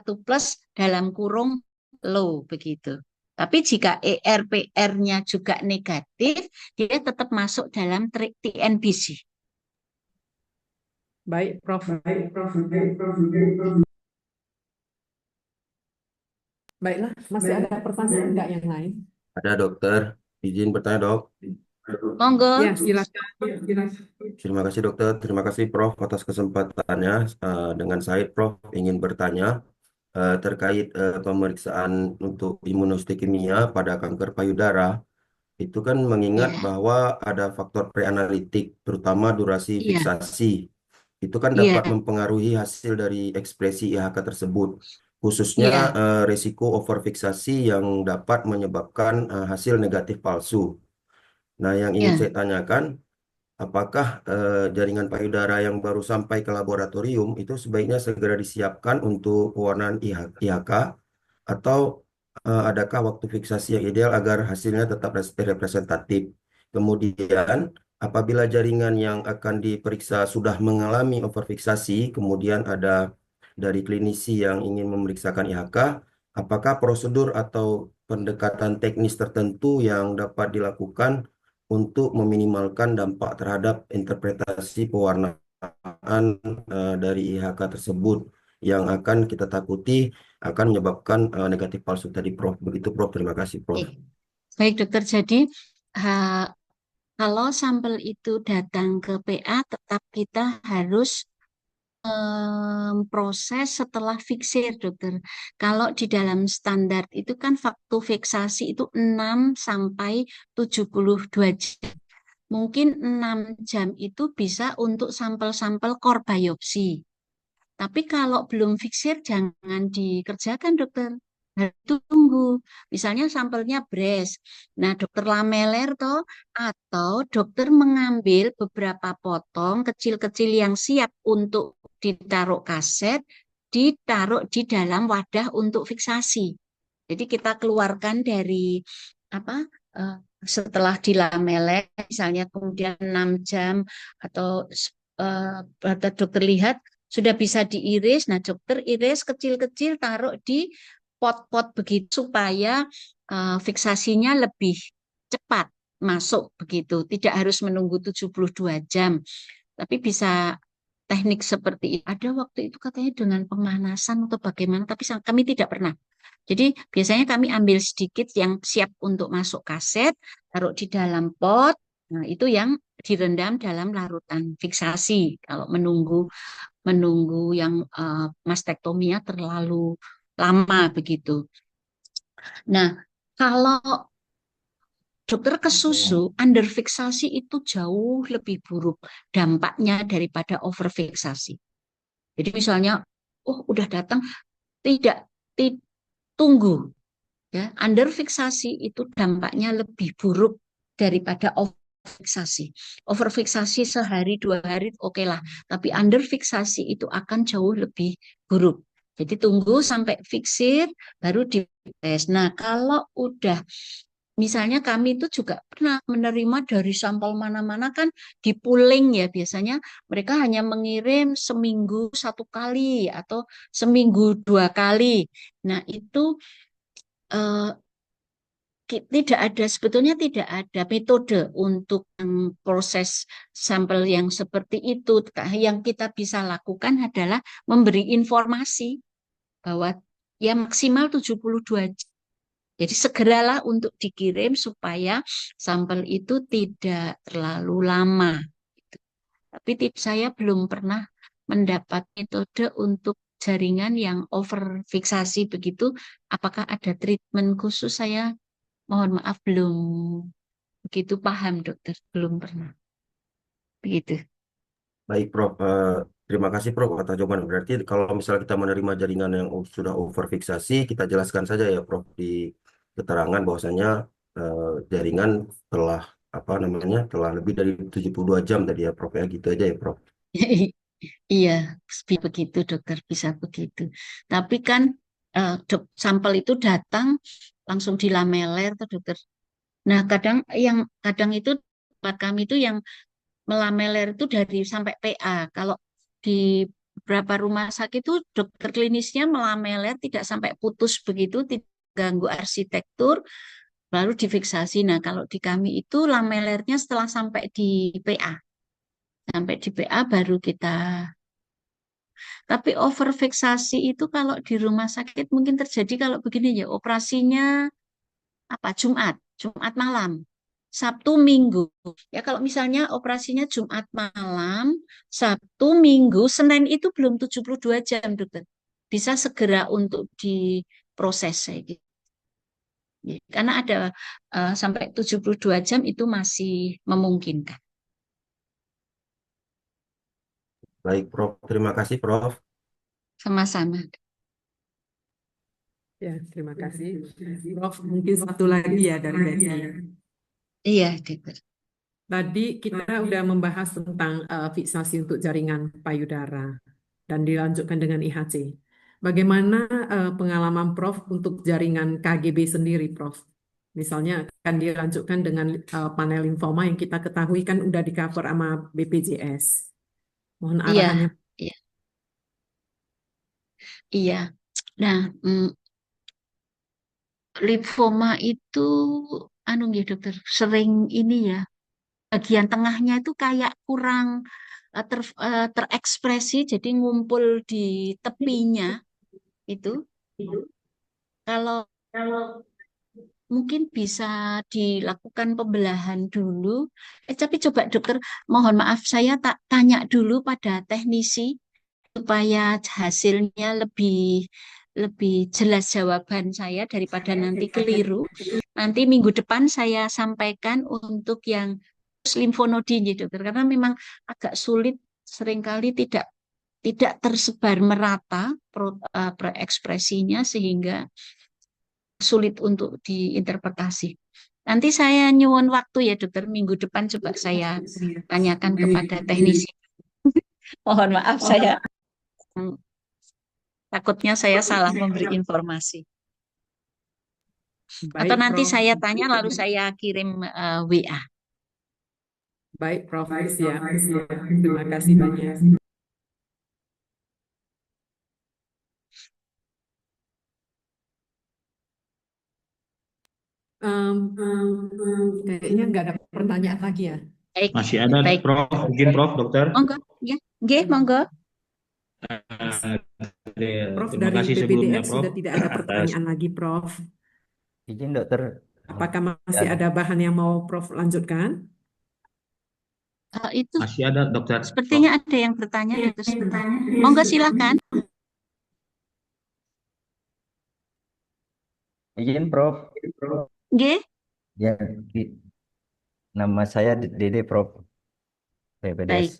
[SPEAKER 2] dalam kurung low begitu. Tapi jika ERPR-nya juga negatif, dia tetap masuk dalam TNBC.
[SPEAKER 1] Baik, Prof. Baiklah, masih ada pertanyaan enggak yang lain?
[SPEAKER 5] Ada dokter, izin bertanya dok.
[SPEAKER 2] Monggo.
[SPEAKER 1] Ya, silakan.
[SPEAKER 5] Terima kasih dokter, terima kasih Prof atas kesempatannya. Dengan saya Prof ingin bertanya terkait pemeriksaan untuk imunohistochemia pada kanker payudara. Itu kan mengingat
[SPEAKER 2] Ya,
[SPEAKER 5] bahwa ada faktor preanalitik, terutama durasi
[SPEAKER 2] iya,
[SPEAKER 5] fiksasi. Itu kan
[SPEAKER 2] iya,
[SPEAKER 5] dapat mempengaruhi hasil dari ekspresi IHK tersebut, khususnya
[SPEAKER 2] iya,
[SPEAKER 5] resiko overfiksasi yang dapat menyebabkan hasil negatif palsu. Nah, yang ingin
[SPEAKER 2] iya.
[SPEAKER 5] saya tanyakan, apakah jaringan payudara yang baru sampai ke laboratorium itu sebaiknya segera disiapkan untuk pewarnaan IHK atau adakah waktu fiksasi yang ideal agar hasilnya tetap representatif? Kemudian, apabila jaringan yang akan diperiksa sudah mengalami overfiksasi, kemudian ada dari klinisi yang ingin memeriksakan IHK, apakah prosedur atau pendekatan teknis tertentu yang dapat dilakukan untuk meminimalkan dampak terhadap interpretasi pewarnaan dari IHK tersebut yang akan kita takuti akan menyebabkan negatif palsu tadi, Prof. Begitu, Prof. Terima kasih, Prof.
[SPEAKER 2] Baik dokter, jadi kalau sampel itu datang ke PA, tetap kita harus proses setelah fiksir, dokter. Kalau di dalam standar itu kan waktu fiksasi itu 6 sampai 72 jam. Mungkin 6 jam itu bisa untuk sampel-sampel core biopsi. Tapi kalau belum fiksir jangan dikerjakan dokter. Harus tunggu. Misalnya sampelnya breast. Nah, dokter lameler toh atau dokter mengambil beberapa potong kecil-kecil yang siap untuk ditaruh kaset, ditaruh di dalam wadah untuk fiksasi. Jadi kita keluarkan dari apa setelah dilameler, misalnya kemudian 6 jam atau dokter lihat sudah bisa diiris. Nah, dokter iris kecil-kecil taruh di pot-pot begitu supaya fiksasinya lebih cepat masuk begitu. Tidak harus menunggu 72 jam. Tapi bisa teknik seperti itu. Ada waktu itu katanya dengan pemanasan atau bagaimana, tapi kami tidak pernah. Jadi biasanya kami ambil sedikit yang siap untuk masuk kaset, taruh di dalam pot. Nah, itu yang direndam dalam larutan fiksasi. Kalau menunggu yang mastektominya terlalu lama begitu. Nah, kalau dokter ke susu, underfiksasi itu jauh lebih buruk dampaknya daripada overfiksasi. Jadi misalnya, udah datang, tidak tunggu. Ya, underfiksasi itu dampaknya lebih buruk daripada overfiksasi. Overfiksasi sehari 2 hari oke lah, tapi underfiksasi itu akan jauh lebih buruk. Jadi tunggu sampai fiksir baru dites. Nah, kalau udah misalnya kami itu juga pernah menerima dari sampel mana-mana kan di pooling ya, biasanya mereka hanya mengirim seminggu 1 kali atau seminggu 2 kali. Nah, itu sebetulnya tidak ada metode untuk proses sampel yang seperti itu. Yang kita bisa lakukan adalah memberi informasi bahwa ya maksimal 72 jam. Jadi segeralah untuk dikirim supaya sampel itu tidak terlalu lama. Tapi saya belum pernah mendapat metode untuk jaringan yang overfiksasi begitu. Apakah ada treatment khusus? Saya mohon maaf belum begitu paham dokter, belum pernah. Begitu.
[SPEAKER 5] Baik, Prof. Terima kasih, Prof, atas jawaban. Berarti kalau misalnya kita menerima jaringan yang sudah overfiksasi, kita jelaskan saja ya, Prof, di keterangan bahwasanya jaringan telah telah lebih dari 72 jam tadi ya, Prof, ya, gitu aja ya, Prof.
[SPEAKER 2] Iya, begitu dokter, bisa begitu. Tapi kan sampel itu datang langsung dilameler tuh dokter. Nah, kadang itu tempat kami itu yang melameler itu dari sampai PA. Kalau di beberapa rumah sakit itu dokter klinisnya melameler tidak sampai putus begitu, tidak ganggu arsitektur, lalu difiksasi. Nah, kalau di kami itu lamelernya setelah sampai di PA. Sampai di PA baru kita. Tapi overfiksasi itu kalau di rumah sakit mungkin terjadi kalau begini ya, operasinya Jumat malam, Sabtu Minggu. Ya kalau misalnya operasinya Jumat malam, Sabtu Minggu, Senin itu belum 72 jam, dokter. Bisa segera untuk diproses saya gitu. Ya, karena ada sampai 72 jam itu masih memungkinkan.
[SPEAKER 5] Baik, Prof. Terima kasih, Prof.
[SPEAKER 2] Sama-sama.
[SPEAKER 1] Ya, terima kasih. Prof, mungkin satu lagi ya dari Desi.
[SPEAKER 2] Iya, dokter.
[SPEAKER 1] Tadi kita udah membahas tentang fiksasi untuk jaringan payudara dan dilanjutkan dengan IHC. Bagaimana pengalaman Prof untuk jaringan KGB sendiri, Prof? Misalnya akan dilanjutkan dengan panel limfoma yang kita ketahui kan udah di cover sama BPJS. Mohon
[SPEAKER 2] Iya,
[SPEAKER 1] arahannya.
[SPEAKER 2] iya, iya. Nah, limfoma itu, ya dokter, sering ini ya, bagian tengahnya itu kayak kurang terekspresi, jadi ngumpul di tepinya itu. Kalau mungkin bisa dilakukan pembelahan dulu. Tapi coba dokter, mohon maaf saya tak tanya dulu pada teknisi supaya hasilnya lebih lebih jelas jawaban saya daripada nanti keliru. Nanti minggu depan saya sampaikan untuk yang limfonodi dokter, karena memang agak sulit seringkali tidak tidak tersebar merata ekspresinya sehingga sulit untuk diinterpretasi. Nanti saya nyuwun waktu ya dokter, minggu depan coba saya tanyakan kepada teknisi. Mohon maaf saya takutnya saya salah memberi informasi. Atau
[SPEAKER 1] Baik,
[SPEAKER 2] nanti
[SPEAKER 1] Prof.
[SPEAKER 2] saya tanya lalu saya kirim WA.
[SPEAKER 1] Baik, Prof. Siap. Terima kasih banyak. Kayaknya nggak ada pertanyaan lagi ya.
[SPEAKER 2] Baik,
[SPEAKER 7] Masih ada,
[SPEAKER 2] baik.
[SPEAKER 7] Prof. Mungkin Prof, Dokter.
[SPEAKER 2] Monggo, ya, monggo.
[SPEAKER 1] Prof,
[SPEAKER 7] Terima
[SPEAKER 1] dari
[SPEAKER 7] kasih sebelumnya,
[SPEAKER 1] BPDF
[SPEAKER 7] Prof,
[SPEAKER 1] sudah tidak ada
[SPEAKER 7] atas
[SPEAKER 1] pertanyaan lagi, Prof.
[SPEAKER 8] Izin dokter.
[SPEAKER 1] Apakah masih ada bahan yang mau Prof lanjutkan?
[SPEAKER 2] Itu
[SPEAKER 7] masih ada, Dokter.
[SPEAKER 2] sepertinya ada yang bertanya itu sebentar. Monggo silakan.
[SPEAKER 8] Izin Prof.
[SPEAKER 2] Nggih.
[SPEAKER 8] Ya, nama saya Dede Prof. BPDS
[SPEAKER 2] Baik.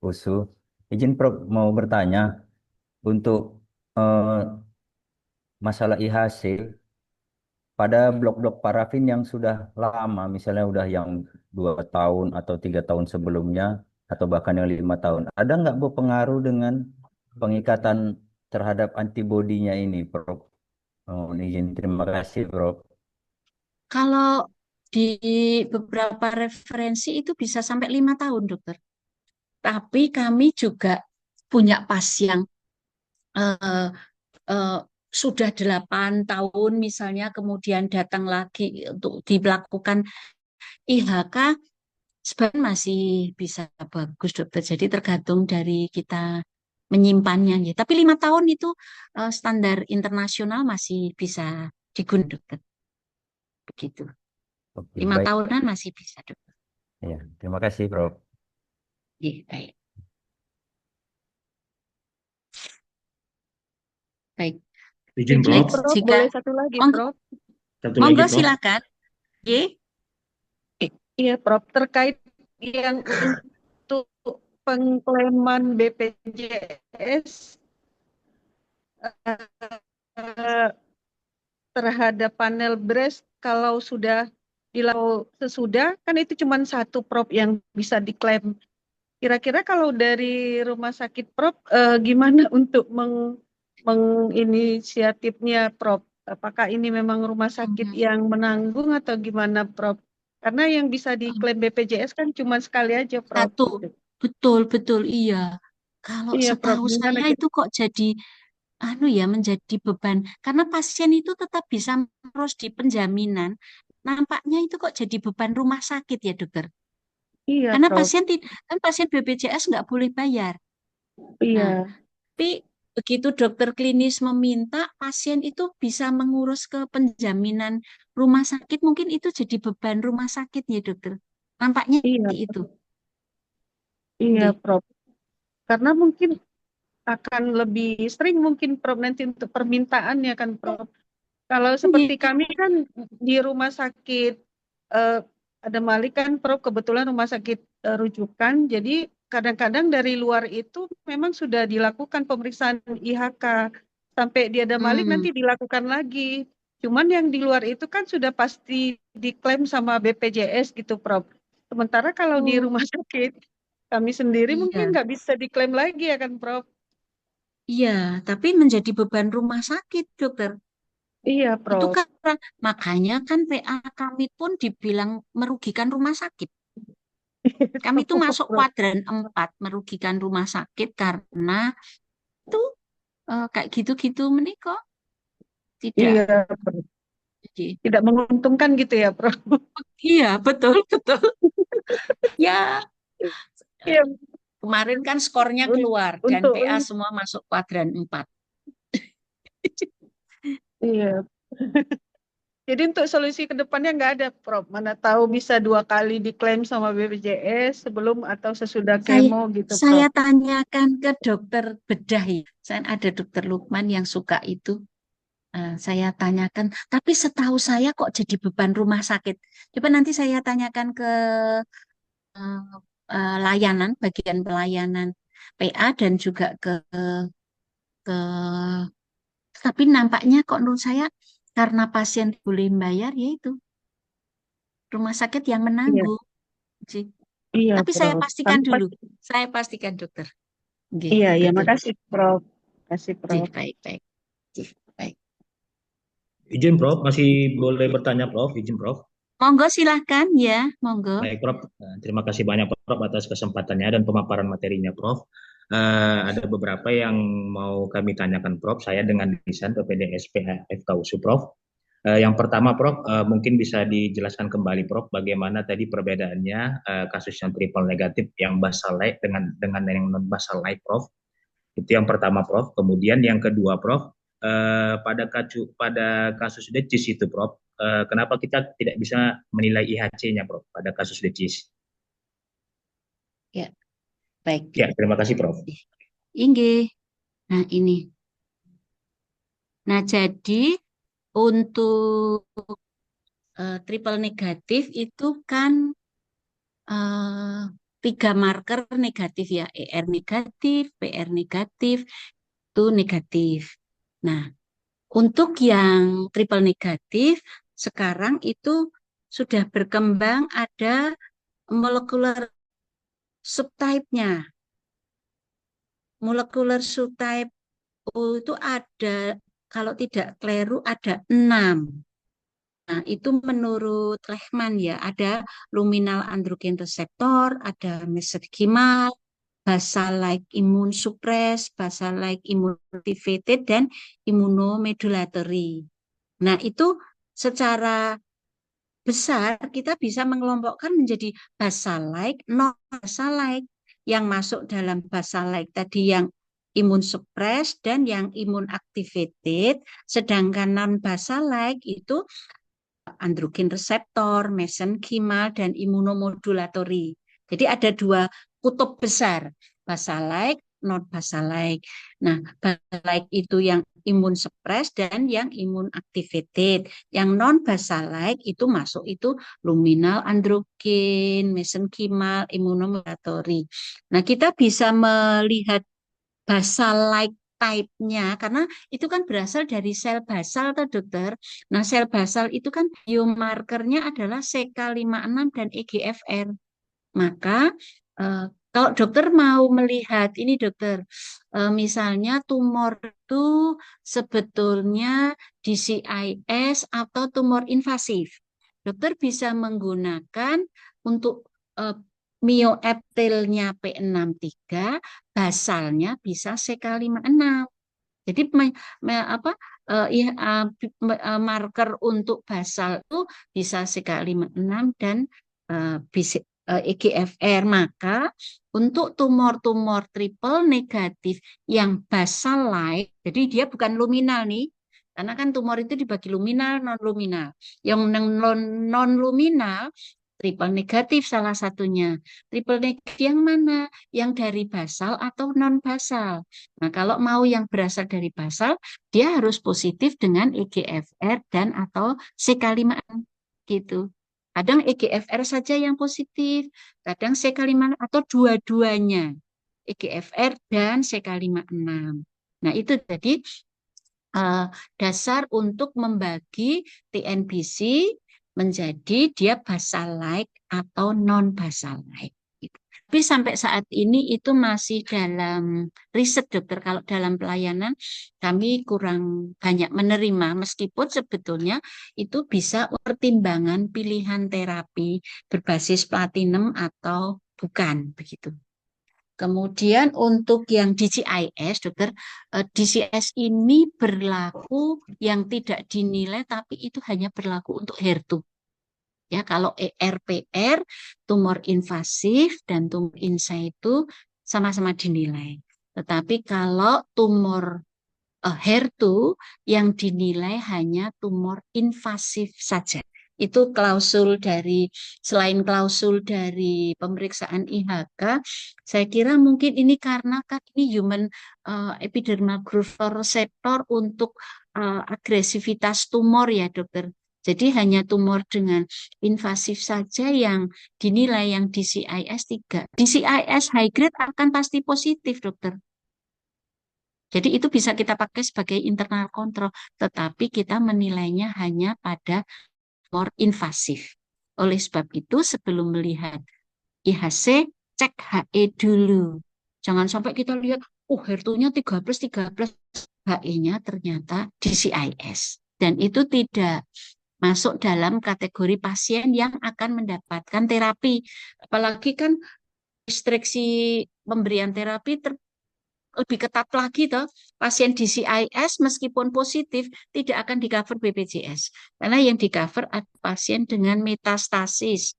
[SPEAKER 8] USU. Izin Prof mau bertanya untuk masalah IHC pada blok-blok parafin yang sudah lama, misalnya udah yang 2 tahun atau 3 tahun sebelumnya, atau bahkan yang 5 tahun, ada nggak berpengaruh dengan pengikatan terhadap antibodinya ini, Prof? Oh, izin, terima kasih, Prof.
[SPEAKER 2] Kalau di beberapa referensi itu bisa sampai 5 tahun, dokter. Tapi kami juga punya pasien eh, eh, sudah 8 tahun misalnya, kemudian datang lagi untuk dilakukan IHK, sebenarnya masih bisa bagus, dokter. Jadi tergantung dari kita menyimpannya. Ya. Tapi 5 tahun itu standar internasional masih bisa digunakan, dokter. Begitu.
[SPEAKER 8] Oke,
[SPEAKER 2] 5
[SPEAKER 8] baik.
[SPEAKER 2] tahunan masih bisa, dokter.
[SPEAKER 8] Ya, terima kasih, Prof.
[SPEAKER 2] Iya, baik. Baik.
[SPEAKER 7] Izin,
[SPEAKER 6] Izin,
[SPEAKER 7] Prof.
[SPEAKER 6] Prof,
[SPEAKER 2] Jika
[SPEAKER 6] boleh satu lagi,
[SPEAKER 2] monggo,
[SPEAKER 6] Prof.
[SPEAKER 7] Satu
[SPEAKER 2] monggo
[SPEAKER 7] lagi, Prof.
[SPEAKER 2] silakan. Ye.
[SPEAKER 6] Iya, Prof. Terkait yang untuk pengklaiman BPJS eh, terhadap panel breast, kalau sudah dilakukan sesudah, kan itu cuma satu Prof yang bisa diklaim. Kira-kira kalau dari rumah sakit Prof, gimana untuk menginisiatifnya Prof? Apakah ini memang rumah sakit yang menanggung atau gimana Prof? Karena yang bisa diklaim BPJS kan cuma sekali aja Prof.
[SPEAKER 2] Satu. Betul, iya. Kalau
[SPEAKER 6] Iya Prof,
[SPEAKER 2] setahu
[SPEAKER 6] gimana
[SPEAKER 2] saya itu kok jadi menjadi beban. Karena pasien itu tetap bisa terus di penjaminan. Nampaknya itu kok jadi beban rumah sakit ya, dokter.
[SPEAKER 6] Iya
[SPEAKER 2] Karena
[SPEAKER 6] Prof,
[SPEAKER 2] pasien BPJS nggak boleh bayar.
[SPEAKER 6] iya.
[SPEAKER 2] Nah, tapi begitu dokter klinis meminta, pasien itu bisa mengurus ke penjaminan rumah sakit, mungkin itu jadi beban rumah sakit ya, dokter. Nampaknya
[SPEAKER 6] Iya,
[SPEAKER 2] itu.
[SPEAKER 6] iya
[SPEAKER 2] Nggih.
[SPEAKER 6] Prof. Karena mungkin akan lebih sering mungkin Prof nanti untuk permintaannya kan Prof. Kalau seperti
[SPEAKER 2] Nggih.
[SPEAKER 6] kami kan di rumah sakit ada Malik kan Prof, kebetulan rumah sakit rujukan, jadi kadang-kadang dari luar itu memang sudah dilakukan pemeriksaan IHK sampai di ada Malik nanti dilakukan lagi. Cuman yang di luar itu kan sudah pasti diklaim sama BPJS gitu Prof. Sementara kalau di rumah sakit kami sendiri mungkin
[SPEAKER 2] Iya.
[SPEAKER 6] nggak bisa diklaim lagi ya kan Prof.
[SPEAKER 2] Iya, tapi menjadi beban rumah sakit, dokter.
[SPEAKER 6] Iya
[SPEAKER 2] Itu
[SPEAKER 6] Prof.
[SPEAKER 2] karena makanya kan PA kami pun dibilang merugikan rumah sakit. Kami itu masuk
[SPEAKER 6] Prof.
[SPEAKER 2] kuadran 4 merugikan rumah sakit karena itu kayak gitu-gitu menikah tidak.
[SPEAKER 6] Iya, Prof. Tidak menguntungkan gitu ya Prof.
[SPEAKER 2] Iya, betul. Ya,
[SPEAKER 6] Iya,
[SPEAKER 2] kemarin kan skornya keluar dan
[SPEAKER 6] untuk
[SPEAKER 2] PA semua masuk kuadran 4.
[SPEAKER 6] iya. Jadi untuk solusi ke depannya nggak ada, Prof. Mana tahu bisa 2 kali diklaim sama BPJS sebelum atau sesudah kemo gitu,
[SPEAKER 2] Saya
[SPEAKER 6] Prof.
[SPEAKER 2] tanyakan ke dokter bedah ya. Saya ada dokter Lukman yang suka itu. Saya tanyakan, tapi setahu saya kok jadi beban rumah sakit. Coba nanti saya tanyakan ke layanan, bagian pelayanan. PA dan juga ke tapi nampaknya kok menurut saya karena pasien boleh bayar yaitu rumah sakit yang
[SPEAKER 6] Iya,
[SPEAKER 2] menanggung. Ji.
[SPEAKER 6] iya,
[SPEAKER 2] Tapi saya
[SPEAKER 6] Prof.
[SPEAKER 2] pastikan
[SPEAKER 6] Sampai,
[SPEAKER 2] dulu. Saya pastikan dokter. Nggih,
[SPEAKER 6] iya, iya,
[SPEAKER 2] betul.
[SPEAKER 6] makasih, Prof. Makasih,
[SPEAKER 2] Ji,
[SPEAKER 6] Prof.
[SPEAKER 2] baik, baik. Ji, baik.
[SPEAKER 7] Izin Prof, masih boleh bertanya Prof, izin Prof.
[SPEAKER 2] Monggo silahkan ya, monggo.
[SPEAKER 7] Baik Prof, terima kasih banyak Prof atas kesempatannya dan pemaparan materinya Prof. Ada beberapa yang mau kami tanyakan Prof, saya dengan desain PPDS FKUSU Prof. Yang pertama Prof, mungkin bisa dijelaskan kembali Prof, bagaimana tadi perbedaannya kasus yang triple negatif yang basal light dengan yang non basal light Prof. Itu yang pertama Prof. Kemudian yang kedua Prof, pada kasus decis itu Prof, kenapa kita tidak bisa menilai IHC-nya Prof pada kasus decis?
[SPEAKER 2] Ya, baik.
[SPEAKER 7] Ya, terima kasih Prof.
[SPEAKER 2] Inggih. Nah, ini. Nah, jadi untuk triple negatif itu kan eh, 3 marker negatif ya, ER negatif, PR negatif, itu negatif. Nah, untuk yang triple negatif, sekarang itu sudah berkembang ada molekular subtype-nya. Molekular subtype itu ada, kalau tidak keliru ada 6. Nah, itu menurut Lehman ya, ada luminal androgen receptor, ada mesenchymal, basal-like immune suppress, basal-like immune activated, dan immunomodulatory. Nah, itu secara besar kita bisa mengelompokkan menjadi basal-like, non-basal-like. Yang masuk dalam basal-like tadi yang imun suppress dan yang imun activated, sedangkan non-basal-like itu androgen reseptor, mesenchymal, dan immunomodulatory. Jadi ada 2 kutub besar, basal-like, non-basal-like. Nah, basal-like itu yang imun suppress dan yang imun activated. Yang non-basal-like itu masuk itu luminal androgen, mesenchymal, immunomodulatory. Nah, kita bisa melihat basal-like type-nya karena itu kan berasal dari sel basal tuh dokter. Nah, sel basal itu kan biomarkernya adalah CK56 dan EGFR. Maka kalau dokter mau melihat ini dokter, misalnya tumor itu sebetulnya DCIS atau tumor invasif. Dokter bisa menggunakan untuk mioeptilnya P63, basalnya bisa CK56. Jadi marker untuk basal itu bisa CK56 dan EGFR. Maka untuk tumor-tumor triple negatif yang basal-like, jadi dia bukan luminal nih, karena kan tumor itu dibagi luminal, non-luminal. Yang non-luminal triple negatif salah satunya. Triple negatif yang mana? Yang dari basal atau non-basal. Nah, kalau mau yang berasal dari basal, dia harus positif dengan EGFR dan atau CK56 gitu. Kadang EGFR saja yang positif, kadang CK56 atau dua-duanya. EGFR dan CK56. Nah, itu jadi dasar untuk membagi TNBC menjadi dia basal-like atau non-basal-like. Tapi sampai saat ini itu masih dalam riset dokter. Kalau dalam pelayanan kami kurang banyak menerima, meskipun sebetulnya itu bisa pertimbangan pilihan terapi berbasis platinum atau bukan begitu. Kemudian untuk yang DCIS, dokter, DCIS ini berlaku yang tidak dinilai, tapi itu hanya berlaku untuk HER2. Ya, kalau ERPR, tumor invasif dan tumor in situ sama-sama dinilai. Tetapi kalau tumor HER2 yang dinilai hanya tumor invasif saja. Itu selain klausul dari pemeriksaan IHK, saya kira mungkin ini karena kan ini human epidermal growth receptor untuk agresivitas tumor ya dokter. Jadi hanya tumor dengan invasif saja yang dinilai yang DCIS 3. DCIS high grade akan pasti positif, dokter. Jadi itu bisa kita pakai sebagai internal control, tetapi kita menilainya hanya pada tumor invasif. Oleh sebab itu sebelum melihat IHC, cek HE dulu. Jangan sampai kita lihat, HER2-nya 13, HE-nya ternyata DCIS. Dan itu tidak masuk dalam kategori pasien yang akan mendapatkan terapi. Apalagi kan restriksi pemberian terapi lebih ketat lagi toh. Pasien DCIS meskipun positif tidak akan di-cover BPJS. Karena yang di-cover adalah pasien dengan metastasis.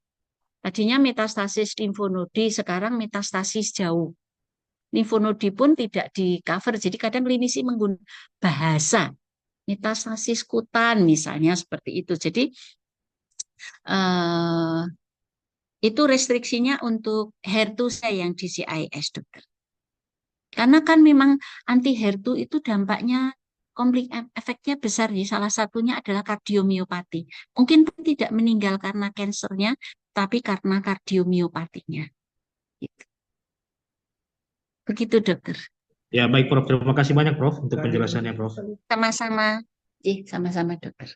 [SPEAKER 2] Tadinya metastasis limfonodi, sekarang metastasis jauh. Limfonodi pun tidak di-cover. Jadi kadang klinisi menggunakan bahasa metastasis kutan misalnya seperti itu. Jadi itu restriksinya untuk HER2 yang DCIS, dokter. Karena kan memang anti HER2 itu dampaknya efeknya besar ya. Salah satunya adalah kardiomiopati. Mungkin tidak meninggal karena kansernya, tapi karena kardiomiopatinya. Gitu. Begitu, dokter.
[SPEAKER 7] Ya, baik Prof. Terima kasih banyak Prof untuk penjelasannya Prof.
[SPEAKER 2] Sama-sama. Sama-sama, dokter.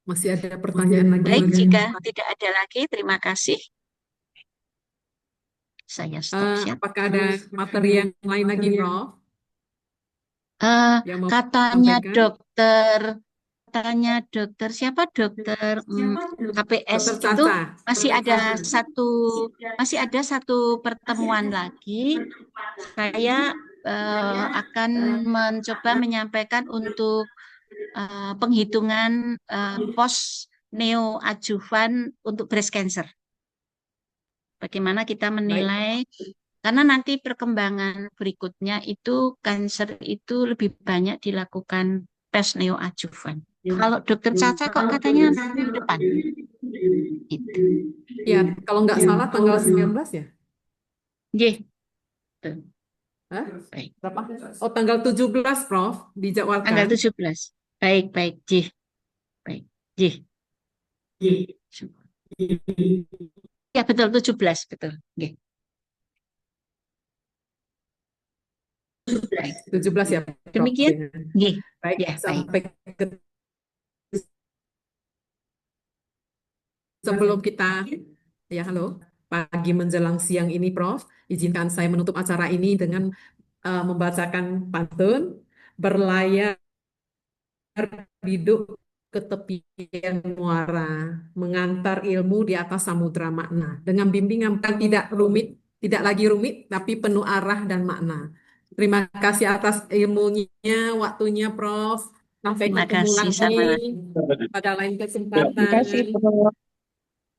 [SPEAKER 1] Masih ada pertanyaan lagi?
[SPEAKER 2] Baik, jika tidak ada lagi, terima kasih. Saya stop share.
[SPEAKER 1] Apakah ada materi yang lain lagi, Prof? Yang mau
[SPEAKER 2] Katanya
[SPEAKER 1] sampaikan?
[SPEAKER 2] dokter siapa dokter KPS
[SPEAKER 1] Dokter
[SPEAKER 2] itu
[SPEAKER 1] Caca.
[SPEAKER 2] masih ada satu pertemuan lagi. Saya akan mencoba menyampaikan untuk penghitungan post neoadjuvan untuk breast cancer. Bagaimana kita menilai, karena nanti perkembangan berikutnya itu kanker itu lebih banyak dilakukan tes neoadjuvan. Kalau dokter Caca kok katanya minggu depan? Itu.
[SPEAKER 1] Ya, kalau nggak salah tanggal 19 ya?
[SPEAKER 2] Iya.
[SPEAKER 1] Hah? Berapa? Oh, tanggal 17, Prof, dijadwalkan.
[SPEAKER 2] Tanggal 17. Baik. J. Baik. J. Ya, betul 17, betul. Oke.
[SPEAKER 1] 17 ya, Prof.
[SPEAKER 2] Demikian. Nggih.
[SPEAKER 1] Baik,
[SPEAKER 2] Ya,
[SPEAKER 1] sampai sebelum kita halo, pagi menjelang siang ini, Prof, izinkan saya menutup acara ini dengan membacakan pantun berlayar biduk ke tepian muara, mengantar ilmu di atas samudra makna. Dengan bimbingan tidak rumit, tidak lagi rumit, tapi penuh arah dan makna. Terima kasih atas ilmunya, waktunya, Prof. Sampai
[SPEAKER 2] terima
[SPEAKER 1] ketemu
[SPEAKER 2] kasih
[SPEAKER 1] lagi pada lain kesempatan.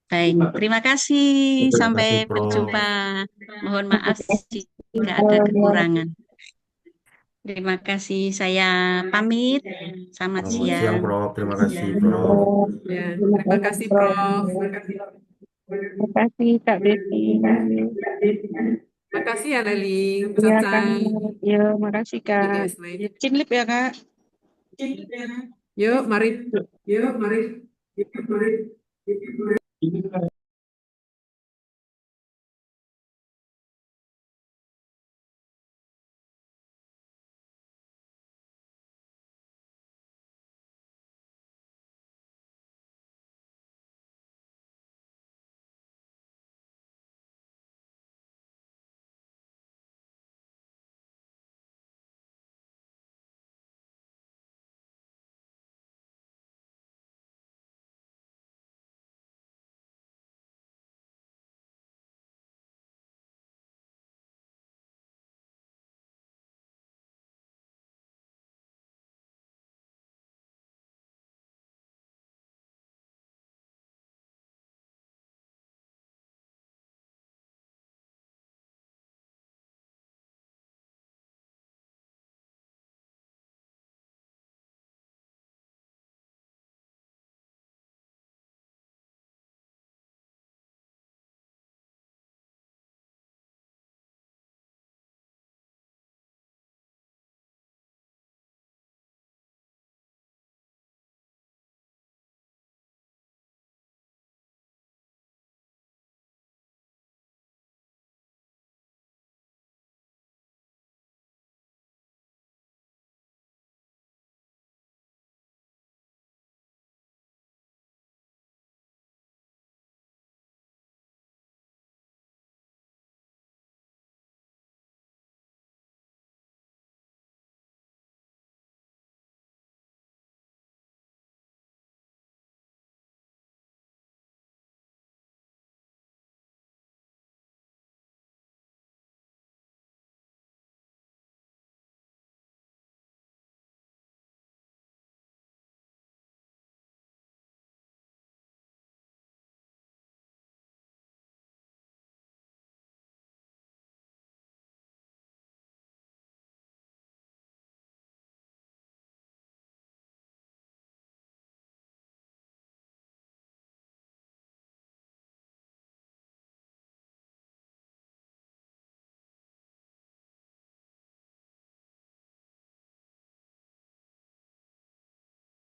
[SPEAKER 2] Baik, terima kasih. Sampai berjumpa. Mohon maaf jika ada kekurangan. Terima kasih. Saya pamit. Selamat siang.
[SPEAKER 5] Prof. Terima kasih, Prof.
[SPEAKER 1] Ya, terima kasih, Prof.
[SPEAKER 6] Terima kasih, Kak Betty.
[SPEAKER 1] Terima kasih ya, Leli.
[SPEAKER 6] Iya,
[SPEAKER 1] Caca.
[SPEAKER 6] Kak. Ya, makasih, Kak. Cinlip ya, Kak.
[SPEAKER 1] Yuk, mari.